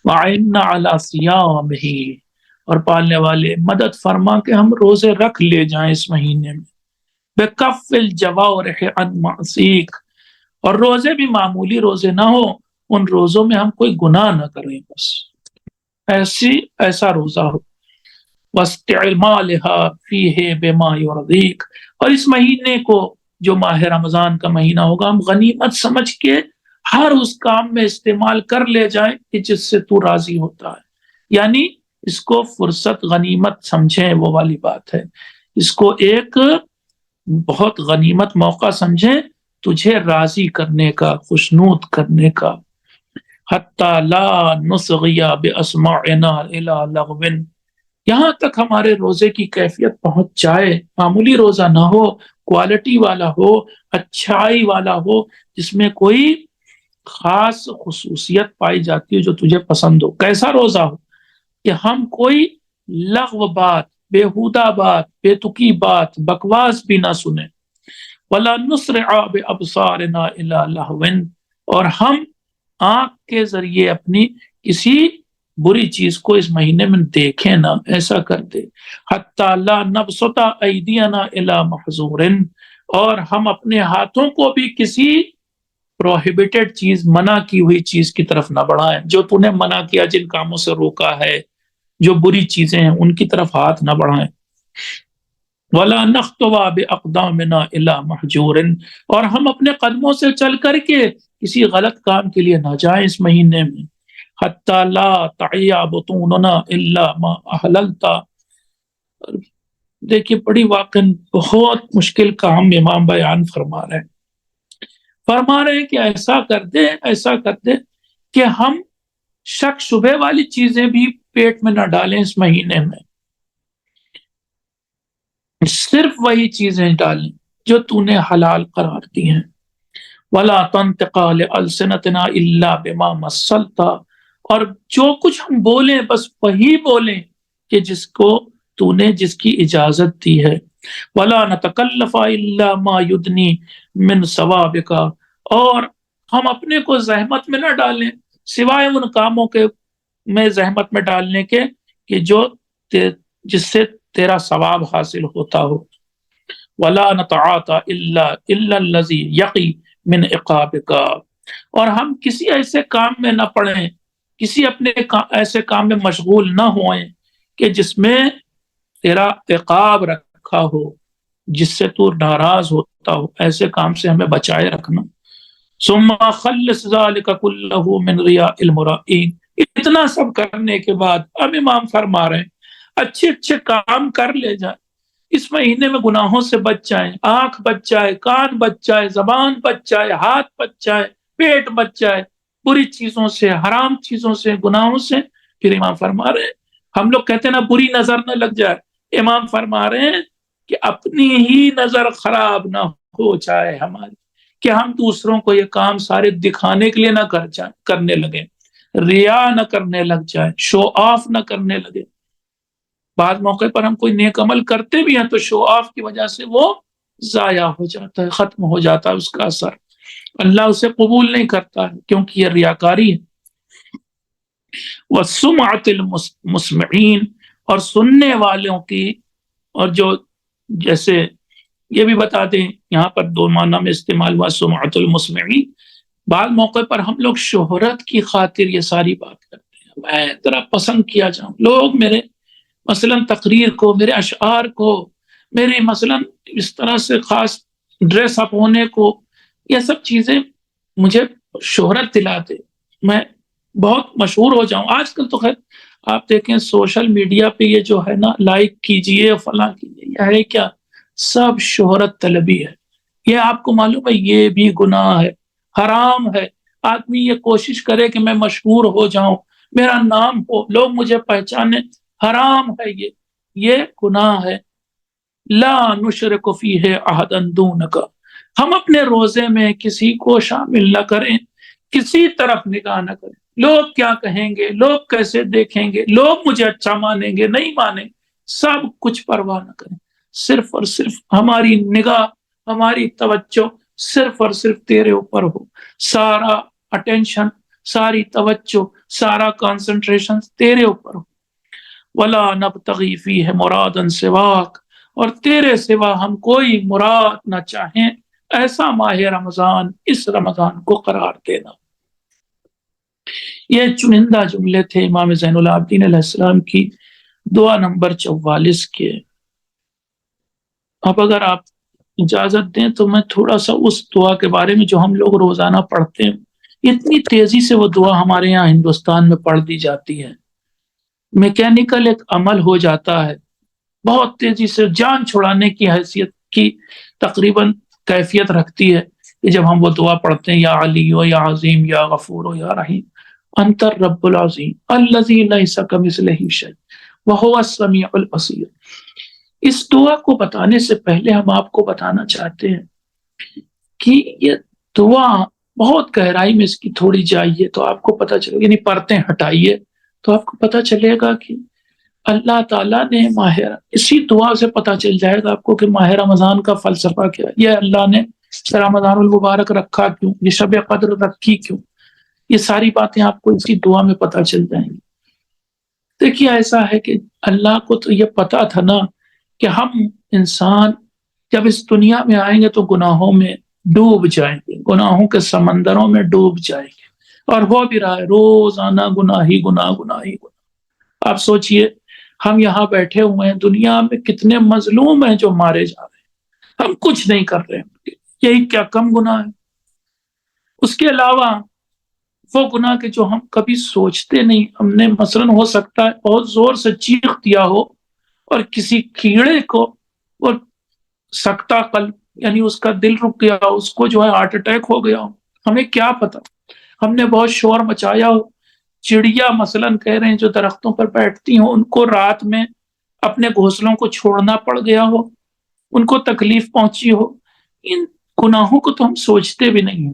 وَعِنَّا عَلَى صِيَامِهِ، اور پالنے والے مدد فرما کہ ہم روزے رکھ لے جائیں اس مہینے میں۔ بِكَفِّ الْجَوَارِحِ عَنْ مَعْصِيَتِكَ، اور روزے بھی معمولی روزے نہ ہو، ان روزوں میں ہم کوئی گناہ نہ کریں، بس ایسا روزہ ہو۔ وَاسْتِعْمَالِهَا فِيهِ بِمَا يُرْضِيكَ، اور اس مہینے کو جو ماہ رمضان کا مہینہ ہوگا ہم غنیمت سمجھ کے ہر اس کام میں استعمال کر لے جائیں کہ جس سے تو راضی ہوتا ہے، یعنی اس کو فرصت غنیمت سمجھیں، وہ والی بات ہے، اس کو ایک بہت غنیمت موقع سمجھیں تجھے راضی کرنے کا، خوشنود کرنے کا۔ حَتَّى لَا نُصْغِيَ بِأَسْمَعِنَا إِلَىٰ لَغْوٍ، یہاں تک ہمارے روزے کی کیفیت پہنچ جائے، معمولی روزہ نہ ہو، کوالٹی والا ہو، اچھائی والا ہو، جس میں کوئی خاص خصوصیت پائی جاتی ہے جو تجھے پسند ہو۔ کیسا روزہ ہو کہ ہم کوئی لغو بات، بیہودہ بات، بے تکی بات، بکواس بھی نہ سنیں۔ وَلَا نُسْرِعَ بِأَبْصَارِنَا إِلَىٰ لَهْوٍ، اور ہم آنکھ کے ذریعے اپنی کسی بری چیز کو اس مہینے میں دیکھیں نہ، ایسا کر دے۔ حَتَّى لَا نَبْسُطَ أَيْدِيَنَا إِلَىٰ مَحْظُورٍ، اور ہم اپنے ہاتھوں کو بھی کسی پروہیبٹڈ چیز، منع کی ہوئی چیز کی طرف نہ بڑھائیں، جو تو نے منع کیا، جن کاموں سے روکا ہے، جو بری چیزیں ہیں ان کی طرف ہاتھ نہ بڑھائیں۔ وَلَا نَخْطُوَ بِأَقْدَامِنَا إِلَىٰ مَحْجُورٍ، اور ہم اپنے قدموں سے چل کر کے کسی غلط کام کے لیے نہ جائیں اس مہینے میں۔ حَتَّى لَا تَعِيَ بُطُونُنَا إِلَّا مَا أَحْلَلْتَ، دیکھیے بڑی واقعاً بہت مشکل کام امام بیان فرما رہے ہیں کہ ایسا کر دے کہ ہم شک شبہ والی چیزیں بھی پیٹ میں نہ ڈالیں اس مہینے میں، صرف وہی چیزیں ڈالیں جو تو نے حلال قرار دی ہیں۔ وَلَا تَنْطِقَ لِأَلْسِنَتِنَا إِلَّا بِمَا مَسَّلْتَ، اور جو کچھ ہم بولیں بس وہی بولیں کہ جس کو تو نے جس کی اجازت دی ہے۔ وَلَا نَتَكَلَّفَ إِلَّا مَا يُدْنِي مِنْ ثَوَابِكَ، اور ہم اپنے کو زحمت میں نہ ڈالیں سوائے ان کاموں کے میں زحمت میں ڈالنے کے کہ جو جس سے تیرا ثواب حاصل ہوتا ہو۔ ولا نتعاطى الا الذي يقي من عقابك، اور ہم کسی ایسے کام میں نہ پڑیں، کسی اپنے ایسے کام میں مشغول نہ ہوئیں کہ جس میں تیرا عقاب رکھا ہو، جس سے تو ناراض ہوتا ہو، ایسے کام سے ہمیں بچائے رکھنا۔ ثم خلص ذلك كله من رياء المرائين، اتنا سب کرنے کے بعد اب امام فرما رہے ہیں اچھے اچھے کام کر لے جائیں، اس مہینے میں گناہوں سے بچ جائیں، آنکھ بچ جائے، کان بچ جائے، زبان بچ جائے، ہاتھ بچ جائے، پیٹ بچ جائے بری چیزوں سے، حرام چیزوں سے، گناہوں سے۔ پھر امام فرما رہے ہیں، ہم لوگ کہتے ہیں نا بری نظر نہ لگ جائے، امام فرما رہے ہیں کہ اپنی ہی نظر خراب نہ ہو جائے ہماری، کہ ہم دوسروں کو یہ کام سارے دکھانے کے لیے نہ کرنے لگے، ریا نہ کرنے لگ جائے، شو آف نہ کرنے لگے۔ بعض موقع پر ہم کوئی نیک عمل کرتے بھی ہیں تو شو آف کی وجہ سے وہ ضائع ہو جاتا ہے، ختم ہو جاتا ہے اس کا اثر، اللہ اسے قبول نہیں کرتا ہے کیونکہ یہ ریاکاری ہے۔ وَالسُّمْعَةِ الْمُسْمِعِينَ، اور سننے والوں کی، اور جو جیسے یہ بھی بتا دیں یہاں پر دو معنی میں استعمال ہوا سمعۃ المسمعین، بعض موقع پر ہم لوگ شہرت کی خاطر یہ ساری بات کرتے ہیں، میں ذرا پسند کیا جاؤں، لوگ میرے مثلا تقریر کو، میرے اشعار کو، میرے مثلا اس طرح سے خاص ڈریس اپ ہونے کو، یہ سب چیزیں مجھے شہرت دلاتے، میں بہت مشہور ہو جاؤں۔ آج کل تو خیر آپ دیکھیں سوشل میڈیا پہ یہ جو ہے نا لائک کیجئے فلاں کیجئے، یہ ہے کیا؟ سب شہرت طلبی ہے۔ یہ آپ کو معلوم ہے یہ بھی گناہ ہے، حرام ہے۔ آدمی یہ کوشش کرے کہ میں مشہور ہو جاؤں، میرا نام ہو، لوگ مجھے پہچانے، حرام ہے یہ گناہ ہے۔ لا نشرک فیہ احدا دونک، ہم اپنے روزے میں کسی کو شامل نہ کریں، کسی طرف نگاہ نہ کریں، لوگ کیا کہیں گے، لوگ کیسے دیکھیں گے، لوگ مجھے اچھا مانیں گے نہیں مانیں، سب کچھ پرواہ نہ کریں، صرف اور صرف ہماری نگاہ، ہماری توجہ صرف اور صرف تیرے اوپر ہو، سارا اٹینشن، ساری توجہ، سارا کانسنٹریشن تیرے اوپر ہو۔ ولا نبتغی فیہ مرادا سواک، اور تیرے سوا ہم کوئی مراد نہ چاہیں، ایسا ماہ رمضان، اس رمضان کو قرار دینا۔ یہ چنندہ جملے تھے امام زین العابدین علیہ السلام کی دعا نمبر 44 کے۔ اب اگر آپ اجازت دیں تو میں تھوڑا سا اس دعا کے بارے میں جو ہم لوگ روزانہ پڑھتے ہیں، اتنی تیزی سے وہ دعا ہمارے یہاں ہندوستان میں پڑھ دی جاتی ہے، میکینیکل ایک عمل ہو جاتا ہے، بہت تیزی سے جان چھڑانے کی حیثیت کی تقریباً کیفیت رکھتی ہے کہ جب ہم وہ دعا پڑھتے ہیں، یا علی ہو، یا عظیم، یا غفور ہو، یا رحیم، انت الرب العظیم الذی لیس کمثلہ شیء وہو السمیع البصیر۔ اس دعا کو بتانے سے پہلے ہم آپ کو بتانا چاہتے ہیں کہ یہ دعا بہت گہرائی میں اس کی تھوڑی جائیے تو آپ کو پتہ چلے گا، یعنی پرتیں ہٹائیے تو آپ کو پتہ چلے گا کہ اللہ تعالیٰ نے اسی دعا سے پتہ چل جائے گا آپ کو کہ ماہ رمضان کا فلسفہ کیا ہے، یہ اللہ نے رمضان المبارک رکھا کیوں، یہ شب قدر رکھی کیوں، یہ ساری باتیں آپ کو اسی دعا میں پتہ چل جائیں گی۔ دیکھیے ایسا ہے کہ اللہ کو تو یہ پتہ تھا نا کہ ہم انسان جب اس دنیا میں آئیں گے تو گناہوں میں ڈوب جائیں گے، گناہوں کے سمندروں میں ڈوب جائیں گے، اور ہو بھی رہا ہے، روزانہ گناہ ہی گناہ، گناہ ہی گناہ۔ آپ سوچئے ہم یہاں بیٹھے ہوئے ہیں، دنیا میں کتنے مظلوم ہیں جو مارے جا رہے ہیں، ہم کچھ نہیں کر رہے ہیں، یہی کیا کم گناہ ہے؟ اس کے علاوہ وہ گناہ کے جو ہم کبھی سوچتے نہیں، ہم نے مثلا ہو سکتا ہے بہت زور سے چیخ دیا ہو اور کسی کیڑے کو وہ سکتہ قلب، یعنی اس کا دل رک گیا ہو، اس کو جو ہے ہارٹ اٹیک ہو گیا ہو، ہمیں کیا پتا، ہم نے بہت شور مچایا ہو، چڑیا مثلا کہہ رہے ہیں جو درختوں پر بیٹھتی ہوں، ان کو رات میں اپنے گھونسلوں کو چھوڑنا پڑ گیا ہو، ان کو تکلیف پہنچی ہو، ان گناہوں کو تو ہم سوچتے بھی نہیں ہیں۔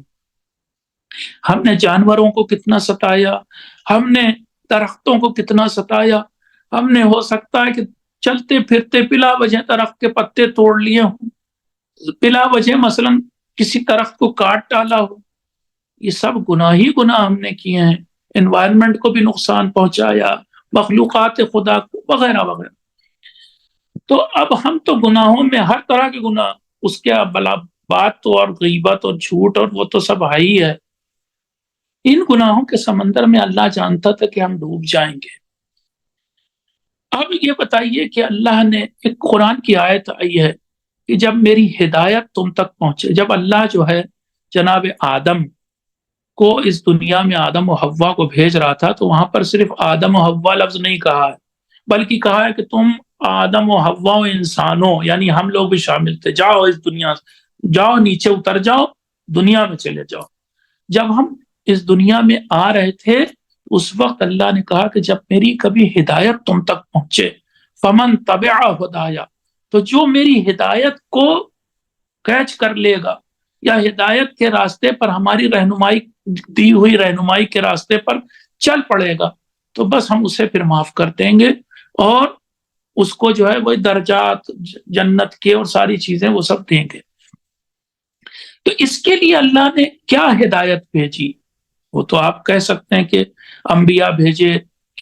ہم نے جانوروں کو کتنا ستایا، ہم نے درختوں کو کتنا ستایا، ہم نے ہو سکتا ہے کہ چلتے پھرتے بلا وجہ درخت کے پتے توڑ لیے ہوں، بلا وجہ مثلا کسی درخت کو کاٹ ڈالا ہو، یہ سب گناہ ہی گناہ ہم نے کیے ہیں، انوائرمنٹ کو بھی نقصان پہنچایا، مخلوقات خدا کو، وغیرہ وغیرہ۔ تو اب ہم تو گناہوں میں ہر طرح کے گناہ، اس کے بلا بات تو اور غیبت اور جھوٹ اور وہ تو سب ہی ہے، ان گناہوں کے سمندر میں اللہ جانتا تھا کہ ہم ڈوب جائیں گے۔ اب یہ بتائیے کہ اللہ نے ایک قرآن کی آیت آئی ہے کہ جب میری ہدایت تم تک پہنچے، جب اللہ جو ہے جناب آدم کو اس دنیا میں آدم و حوا کو بھیج رہا تھا، تو وہاں پر صرف آدم و حوا لفظ نہیں کہا ہے، بلکہ کہا ہے کہ تم آدم و حوا و انسانوں، یعنی ہم لوگ بھی شامل تھے، جاؤ اس دنیا سے، جاؤ نیچے اتر جاؤ، دنیا میں چلے جاؤ۔ جب ہم اس دنیا میں آ رہے تھے اس وقت اللہ نے کہا کہ جب میری کبھی ہدایت تم تک پہنچے، فمن تبع ہدایا، تو جو میری ہدایت کو کیچ کر لے گا یا ہدایت کے راستے پر ہماری رہنمائی دی ہوئی رہنمائی کے راستے پر چل پڑے گا، تو بس ہم اسے پھر معاف کر دیں گے اور اس کو جو ہے وہ درجات جنت کے اور ساری چیزیں وہ سب دیں گے۔ تو اس کے لیے اللہ نے کیا ہدایت بھیجی؟ وہ تو آپ کہہ سکتے ہیں کہ انبیاء بھیجے،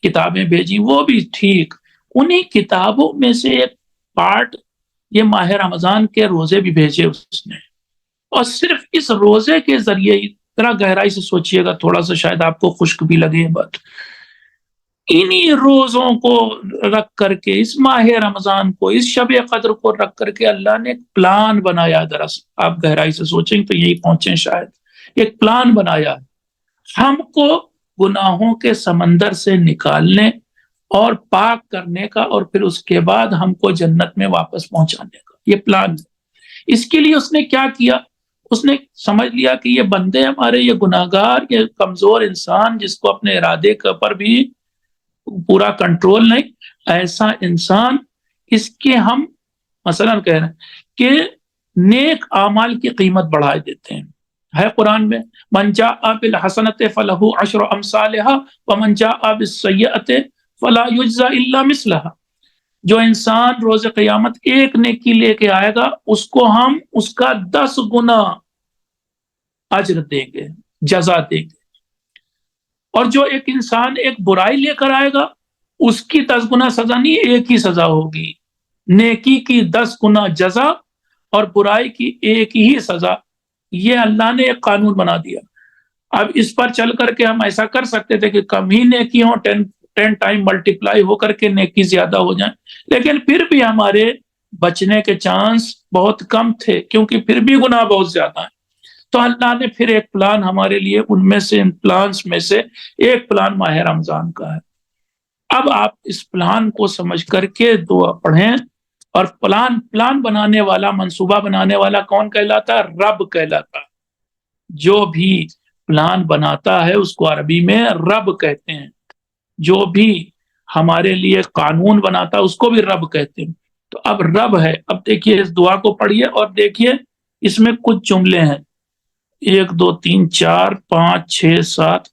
کتابیں بھیجی، وہ بھی ٹھیک، انہی کتابوں میں سے ایک پارٹ یہ ماہ رمضان کے روزے بھی بھیجے اس نے، اور صرف اس روزے کے ذریعے، ذرا گہرائی سے سوچئے گا، تھوڑا سا شاید آپ کو خشک بھی لگے بات، انہی روزوں کو رکھ کر کے، اس ماہ رمضان کو، اس شب قدر کو رکھ کر کے اللہ نے ایک پلان بنایا۔ دراصل آپ گہرائی سے سوچیں تو یہی پہنچیں شاید، ایک پلان بنایا ہم کو گناہوں کے سمندر سے نکالنے اور پاک کرنے کا، اور پھر اس کے بعد ہم کو جنت میں واپس پہنچانے کا، یہ پلان ہے۔ اس کے لیے اس نے کیا کیا؟ اس نے سمجھ لیا کہ یہ بندے ہمارے، یہ گناہگار، یہ کمزور انسان جس کو اپنے ارادے کے اوپر بھی پورا کنٹرول نہیں، ایسا انسان، اس کے ہم مثلا کہہ رہے ہیں کہ نیک اعمال کی قیمت بڑھا دیتے ہیں، ہے قرآن میں، من جاء بالحسنۃ فلہ عشر امثالھا ومن جاء بالسیئۃ فلا یجزی الا مثلھا، جو انسان روز قیامت ایک نیکی لے کے آئے گا اس کو ہم اس کا 10 گنا اجر دیں گے، جزا دیں گے، اور جو ایک انسان ایک برائی لے کر آئے گا اس کی 10 گنا سزا نہیں، ایک ہی سزا ہوگی، نیکی کی 10 گنا جزا اور برائی کی ایک ہی سزا۔ یہ اللہ نے ایک قانون بنا دیا۔ اب اس پر چل کر کے ہم ایسا کر سکتے تھے کہ کم ہی نیکی ہوں، 10 ٹائم ملٹیپلائی ہو کر کے نیکی زیادہ ہو جائیں، لیکن پھر بھی ہمارے بچنے کے چانس بہت کم تھے، کیونکہ پھر بھی گناہ بہت زیادہ ہیں۔ تو اللہ نے پھر ایک پلان ہمارے لیے، ان میں سے، ان پلانس میں سے ایک پلان ماہ رمضان کا ہے۔ اب آپ اس پلان کو سمجھ کر کے دعا پڑھیں، اور پلان بنانے والا، منصوبہ بنانے والا کون کہلاتا ہے؟ رب کہلاتا ہے۔ جو بھی پلان بناتا ہے اس کو عربی میں رب کہتے ہیں، جو بھی ہمارے لیے قانون بناتا ہے اس کو بھی رب کہتے ہیں۔ تو اب رب ہے۔ اب دیکھیے اس دعا کو پڑھیے اور دیکھیے اس میں کچھ جملے ہیں، 1 2 3 4 5 6 7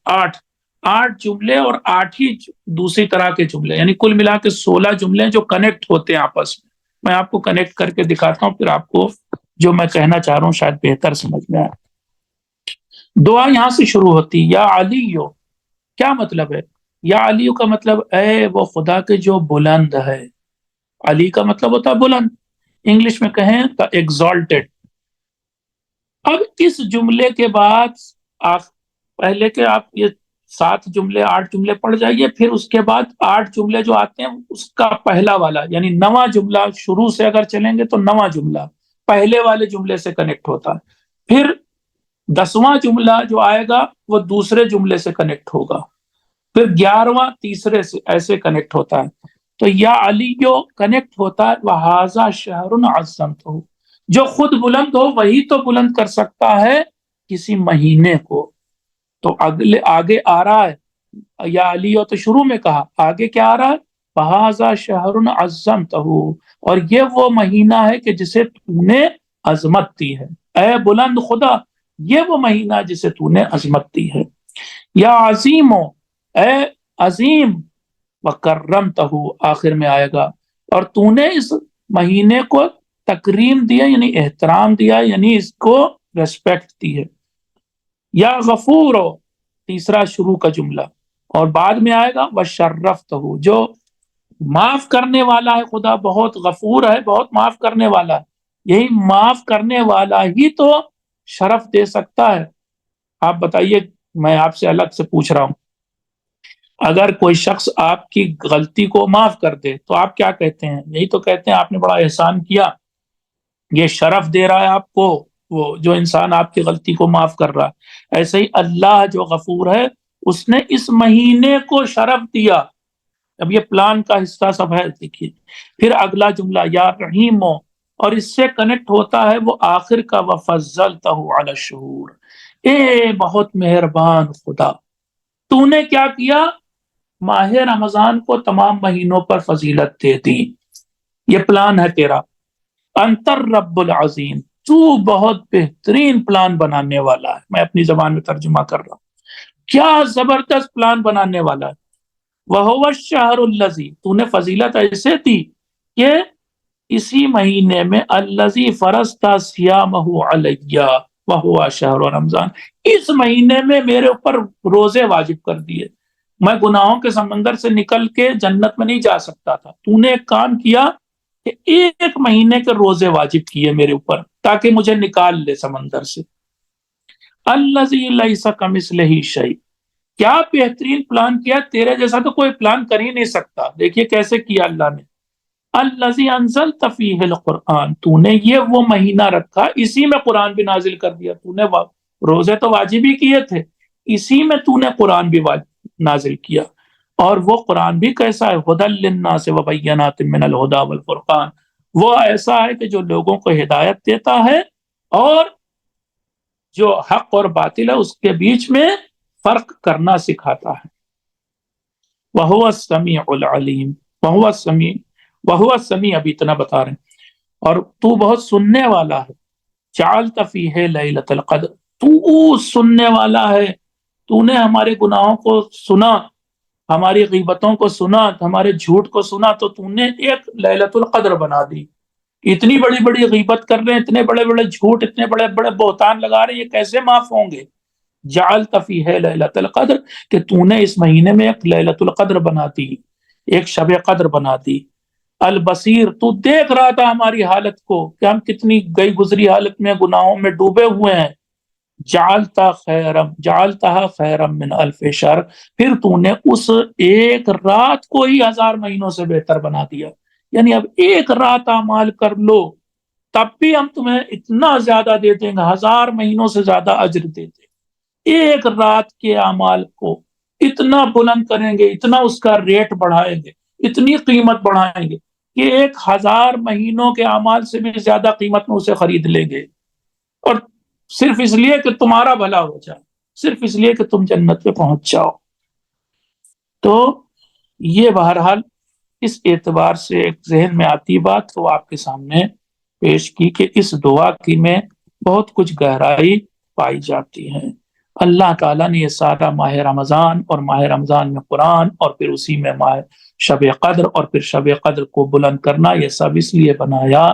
8 جملے، اور 8 ہی دوسری طرح کے جملے، یعنی کل ملا کے 16 جملے جو کنیکٹ ہوتے ہیں آپس میں آپ کو کنیکٹ کر کے دکھاتا ہوں، پھر آپ کو جو میں کہنا چاہ رہا ہوں شاید بہتر سمجھ میں آئے۔ دعا یہاں سے شروع ہوتی، یا علیو، کیا مطلب ہے؟ یا علیو کا مطلب اے وہ خدا کے جو بلند ہے، علی کا مطلب ہوتا ہے بلند، انگلش میں کہیں تو ایگزالٹڈ۔ اب اس جملے کے بعد آپ پہلے کے آپ یہ 7 جملے 8 جملے پڑھ جائیے، پھر اس کے بعد 8 جملے جو آتے ہیں اس کا پہلا والا یعنی نواں جملہ، شروع سے اگر چلیں گے تو نواں جملہ پہلے والے جملے سے کنیکٹ ہوتا ہے، پھر 10واں جملہ جو آئے گا وہ دوسرے جملے سے کنیکٹ ہوگا، پھر 11واں تیسرے سے، ایسے کنیکٹ ہوتا ہے۔ تو یا علی جو کنیکٹ ہوتا ہے، وَهَذَا شَهْرٌ عَظَّمْتُهُ، جو خود بلند ہو وہی تو بلند کر سکتا ہے کسی مہینے کو۔ تو آگے آ رہا ہے یا علی، تو شروع میں کہا، آگے کیا آ رہا ہے؟ وَهَذَا شَهْرٌ عَظَّمْتُهُ، اور یہ وہ مہینہ ہے کہ جسے تو نے عظمت دی ہے، اے بلند خدا یہ وہ مہینہ جسے تو نے عظمت دی ہے۔ یا عظیم، اے عظیم، وَكَرَّمْتَهُ آخر میں آئے گا، اور تو نے اس مہینے کو تکریم دیا، یعنی احترام دیا، یعنی اس کو ریسپیکٹ دی ہے۔ یا غفور، تیسرا شروع کا جملہ، اور بعد میں آئے گا وَشَرَّفْتَهُ، جو معاف کرنے والا ہے خدا، بہت غفور ہے، بہت معاف کرنے والا ہے. یہی معاف کرنے والا ہی تو شرف دے سکتا ہے. آپ بتائیے، میں آپ سے الگ سے پوچھ رہا ہوں، اگر کوئی شخص آپ کی غلطی کو معاف کر دے تو آپ کیا کہتے ہیں؟ یہی تو کہتے ہیں آپ نے بڑا احسان کیا. یہ شرف دے رہا ہے آپ کو وہ جو انسان آپ کی غلطی کو معاف کر رہا ہے. ایسے ہی اللہ جو غفور ہے، اس نے اس مہینے کو شرف دیا. اب یہ پلان کا حصہ سب ہے. دیکھیے پھر اگلا جملہ، یا رحیم ہو، اور اس سے کنیکٹ ہوتا ہے وہ آخر کا، وَفَضَّلْتَهُ عَلَى الشُّهُورِ، اے بہت مہربان خدا، تو نے کیا کیا؟ ماہ رمضان کو تمام مہینوں پر فضیلت دے دی. یہ پلان ہے تیرا. انتر رب العظیم، تو بہت بہترین پلان بنانے والا ہے. میں اپنی زبان میں ترجمہ کر رہا ہوں. کیا زبردست پلان بنانے والا ہے. وَهُوَ الشَّهْرُ الَّذِي، تو نے فضیلت ایسے دی کہ اسی مہینے میں الذی فرضت صیامہ علیہ وہو شہر رمضان، اس مہینے میں میرے اوپر روزے واجب کر دیے. میں گناہوں کے سمندر سے نکل کے جنت میں نہیں جا سکتا تھا، تو نے ایک کام کیا کہ ایک مہینے کے روزے واجب کیے میرے اوپر تاکہ مجھے نکال لے سمندر سے. الذی لیس کمثلہ شیء، کیا بہترین پلان کیا. تیرے جیسا تو کوئی پلان کر ہی نہیں سکتا. دیکھیے کیسے کیا اللہ نے. الذی انزلت فیہ القرآن، تو نے یہ وہ مہینہ رکھا، اسی میں قرآن بھی نازل کر دیا. تو نے روزے تو واجب ہی کیے تھے، اسی میں تو نے قرآن بھی نازل کیا. اور وہ قرآن بھی کیسا ہے؟ ھدی للناس وبینات من الھدی والفرقان، وہ ایسا ہے کہ جو لوگوں کو ہدایت دیتا ہے اور جو حق اور باطل ہے اس کے بیچ میں فرق کرنا سکھاتا ہے. وَهُوَ السَّمِيعُ الْعَلِيمُ، وَهُوَ السَّمِيعُ، وَهُوَ السَّمِيعُ، ابھی اتنا بتا رہے ہیں، اور تو بہت سننے والا ہے. جَعَلْتَ فِيهِ لَيْلَةَ الْقَدْرِ، تو سننے والا ہے. تو نے ہمارے گناہوں کو سنا، ہماری غیبتوں کو سنا، ہمارے جھوٹ کو سنا، تو تو نے ایک لیلۃ القدر بنا دی. اتنی بڑی بڑی غیبت کر رہے ہیں، اتنے بڑے بڑے جھوٹ، اتنے بڑے بڑے بہتان لگا رہے ہیں، یہ کیسے معاف ہوں گے؟ جعلت فیہ لیلۃ القدر، کہ تو نے اس مہینے میں ایک لیلۃ القدر بنا دی، ایک شب قدر بنا دی. البصیر، تو دیکھ رہا تھا ہماری حالت کو کہ ہم کتنی گئی گزری حالت میں گناہوں میں ڈوبے ہوئے ہیں. جعلتها خیرا من الف شہر، پھر تو نے اس ایک رات کو ہی 1000 مہینوں سے بہتر بنا دیا. یعنی اب ایک رات اعمال کر لو تب بھی ہم تمہیں اتنا زیادہ دے دیں گے، 1000 مہینوں سے زیادہ اجر دے دیں. ایک رات کے اعمال کو اتنا بلند کریں گے، اتنا اس کا ریٹ بڑھائیں گے، اتنی قیمت بڑھائیں گے کہ 1000 مہینوں کے اعمال سے بھی زیادہ قیمت میں اسے خرید لیں گے. اور صرف اس لیے کہ تمہارا بھلا ہو جائے، صرف اس لیے کہ تم جنت پہ پہنچ جاؤ. تو یہ بہرحال اس اعتبار سے ایک ذہن میں آتی بات تو آپ کے سامنے پیش کی کہ اس دعا کی میں بہت کچھ گہرائی پائی جاتی ہے. اللہ تعالیٰ نے یہ سارا ماہ رمضان اور ماہ رمضان میں قرآن اور پھر اسی میں ماہ شب قدر اور پھر شب قدر کو بلند کرنا، یہ سب اس لیے بنایا،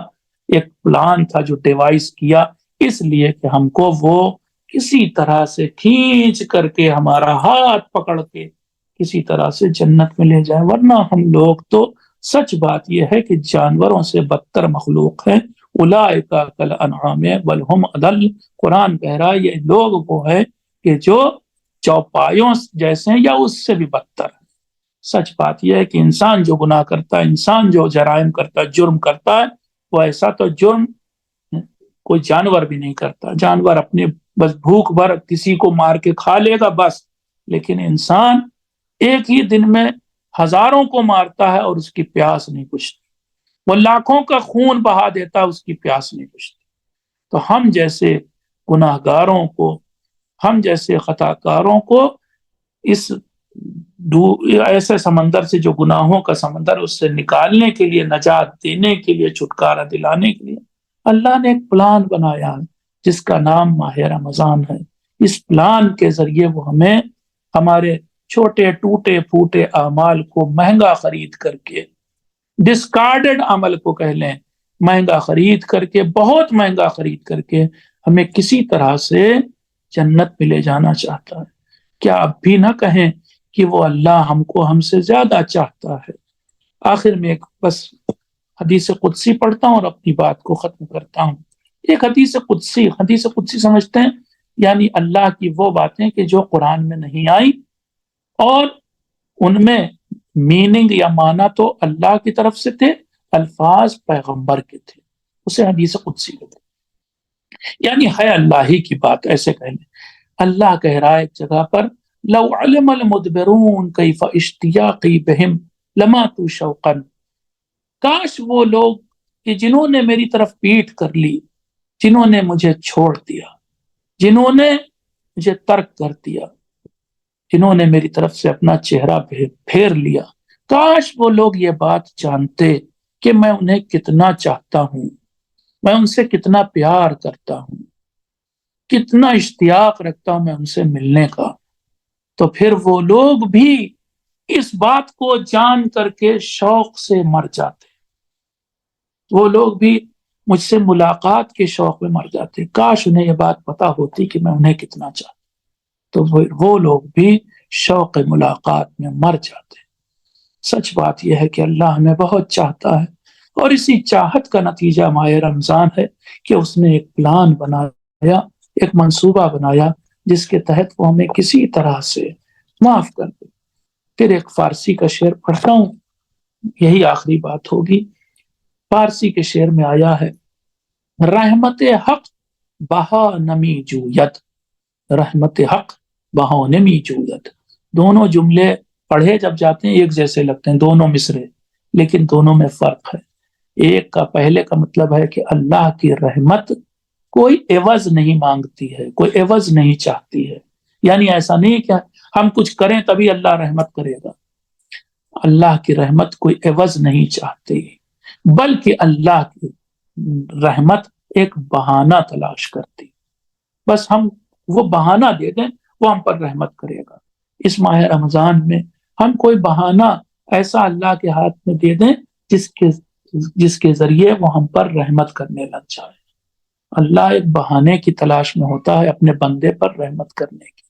ایک پلان تھا جو ڈیوائس کیا، اس لیے کہ ہم کو وہ کسی طرح سے کھینچ کر کے ہمارا ہاتھ پکڑ کے کسی طرح سے جنت میں لے جائے. ورنہ ہم لوگ تو، سچ بات یہ ہے کہ جانوروں سے بدتر مخلوق ہے. اولئک کالانعام بل ھم اضل، قرآن کہہ رہا ہے یہ لوگ وہ ہے کہ جو چوپایوں جیسے ہیں یا اس سے بھی بدتر ہے. سچ بات یہ ہے کہ انسان جو گناہ کرتا ہے، انسان جو جرائم کرتا ہے، جرم کرتا ہے، وہ ایسا تو جرم کوئی جانور بھی نہیں کرتا. جانور اپنے بس بھوک بھر کسی کو مار کے کھا لے گا بس، لیکن انسان ایک ہی دن میں ہزاروں کو مارتا ہے اور اس کی پیاس نہیں بجھتی. وہ لاکھوں کا خون بہا دیتا ہے، اس کی پیاس نہیں بجھتی. تو ہم جیسے گناہ گاروں کو، ہم جیسے خطا کاروں کو اس ایسے سمندر سے، جو گناہوں کا سمندر، اس سے نکالنے کے لیے، نجات دینے کے لیے، چھٹکارا دلانے کے لیے اللہ نے ایک پلان بنایا جس کا نام ماہ رمضان ہے. اس پلان کے ذریعے وہ ہمیں ہمارے چھوٹے ٹوٹے پھوٹے اعمال کو مہنگا خرید کر کے، ڈسکارڈڈ عمل کو کہہ لیں، مہنگا خرید کر کے، بہت مہنگا خرید کر کے ہمیں کسی طرح سے جنت میں لے جانا چاہتا ہے. کیا اب بھی نہ کہیں کہ وہ اللہ ہم کو ہم سے زیادہ چاہتا ہے؟ آخر میں ایک بس حدیث قدسی پڑھتا ہوں اور اپنی بات کو ختم کرتا ہوں. ایک حدیث قدسی سمجھتے ہیں یعنی اللہ کی وہ باتیں کہ جو قرآن میں نہیں آئی اور ان میں میننگ یا معنی تو اللہ کی طرف سے تھے، الفاظ پیغمبر کے تھے، اسے حدیث قدسی کہتے ہیں. یعنی ہے اللہ ہی کی بات. ایسے کہہ لیں اللہ کہہ رہا ہے ایک جگہ پر لو علم المدبرون کیف اشتیاقی بہم لما تو شوقا، کاش وہ لوگ کہ جنہوں نے میری طرف پیٹھ کر لی، جنہوں نے مجھے چھوڑ دیا، جنہوں نے مجھے ترک کر دیا، جنہوں نے میری طرف سے اپنا چہرہ پھیر لیا، کاش وہ لوگ یہ بات جانتے کہ میں انہیں کتنا چاہتا ہوں، میں ان سے کتنا پیار کرتا ہوں، کتنا اشتیاق رکھتا ہوں میں ان سے ملنے کا. تو پھر وہ لوگ بھی اس بات کو جان کر کے شوق سے مر جاتے، وہ لوگ بھی مجھ سے ملاقات کے شوق میں مر جاتے. کاش انہیں یہ بات پتا ہوتی کہ میں انہیں کتنا چاہتا، تو وہ لوگ بھی شوق ملاقات میں مر جاتے. سچ بات یہ ہے کہ اللہ ہمیں بہت چاہتا ہے، اور اسی چاہت کا نتیجہ ماہ رمضان ہے کہ اس نے ایک پلان بنایا، ایک منصوبہ بنایا جس کے تحت وہ ہمیں کسی طرح سے معاف کر دے. پھر ایک فارسی کا شعر پڑھتا ہوں، یہی آخری بات ہوگی. فارسی کے شعر میں آیا ہے رحمت حق بہا نمی جویت، رحمت حق بہا نمی جویت. دونوں جملے پڑھے جب جاتے ہیں ایک جیسے لگتے ہیں، دونوں مصرے، لیکن دونوں میں فرق ہے. ایک کا پہلے کا مطلب ہے کہ اللہ کی رحمت کوئی عوض نہیں مانگتی ہے، کوئی عوض نہیں چاہتی ہے. یعنی ایسا نہیں کہ ہم کچھ کریں تبھی اللہ رحمت کرے گا. اللہ کی رحمت کوئی عوض نہیں چاہتی، بلکہ اللہ کی رحمت ایک بہانہ تلاش کرتی. بس ہم وہ بہانہ دے دیں، وہ ہم پر رحمت کرے گا. اس ماہ رمضان میں ہم کوئی بہانہ ایسا اللہ کے ہاتھ میں دے دیں جس کے ذریعے وہ ہم پر رحمت کرنے لگ جائے. اللہ ایک بہانے کی تلاش میں ہوتا ہے اپنے بندے پر رحمت کرنے کی.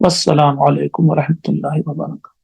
والسلام علیکم ورحمۃ اللہ وبرکاتہ.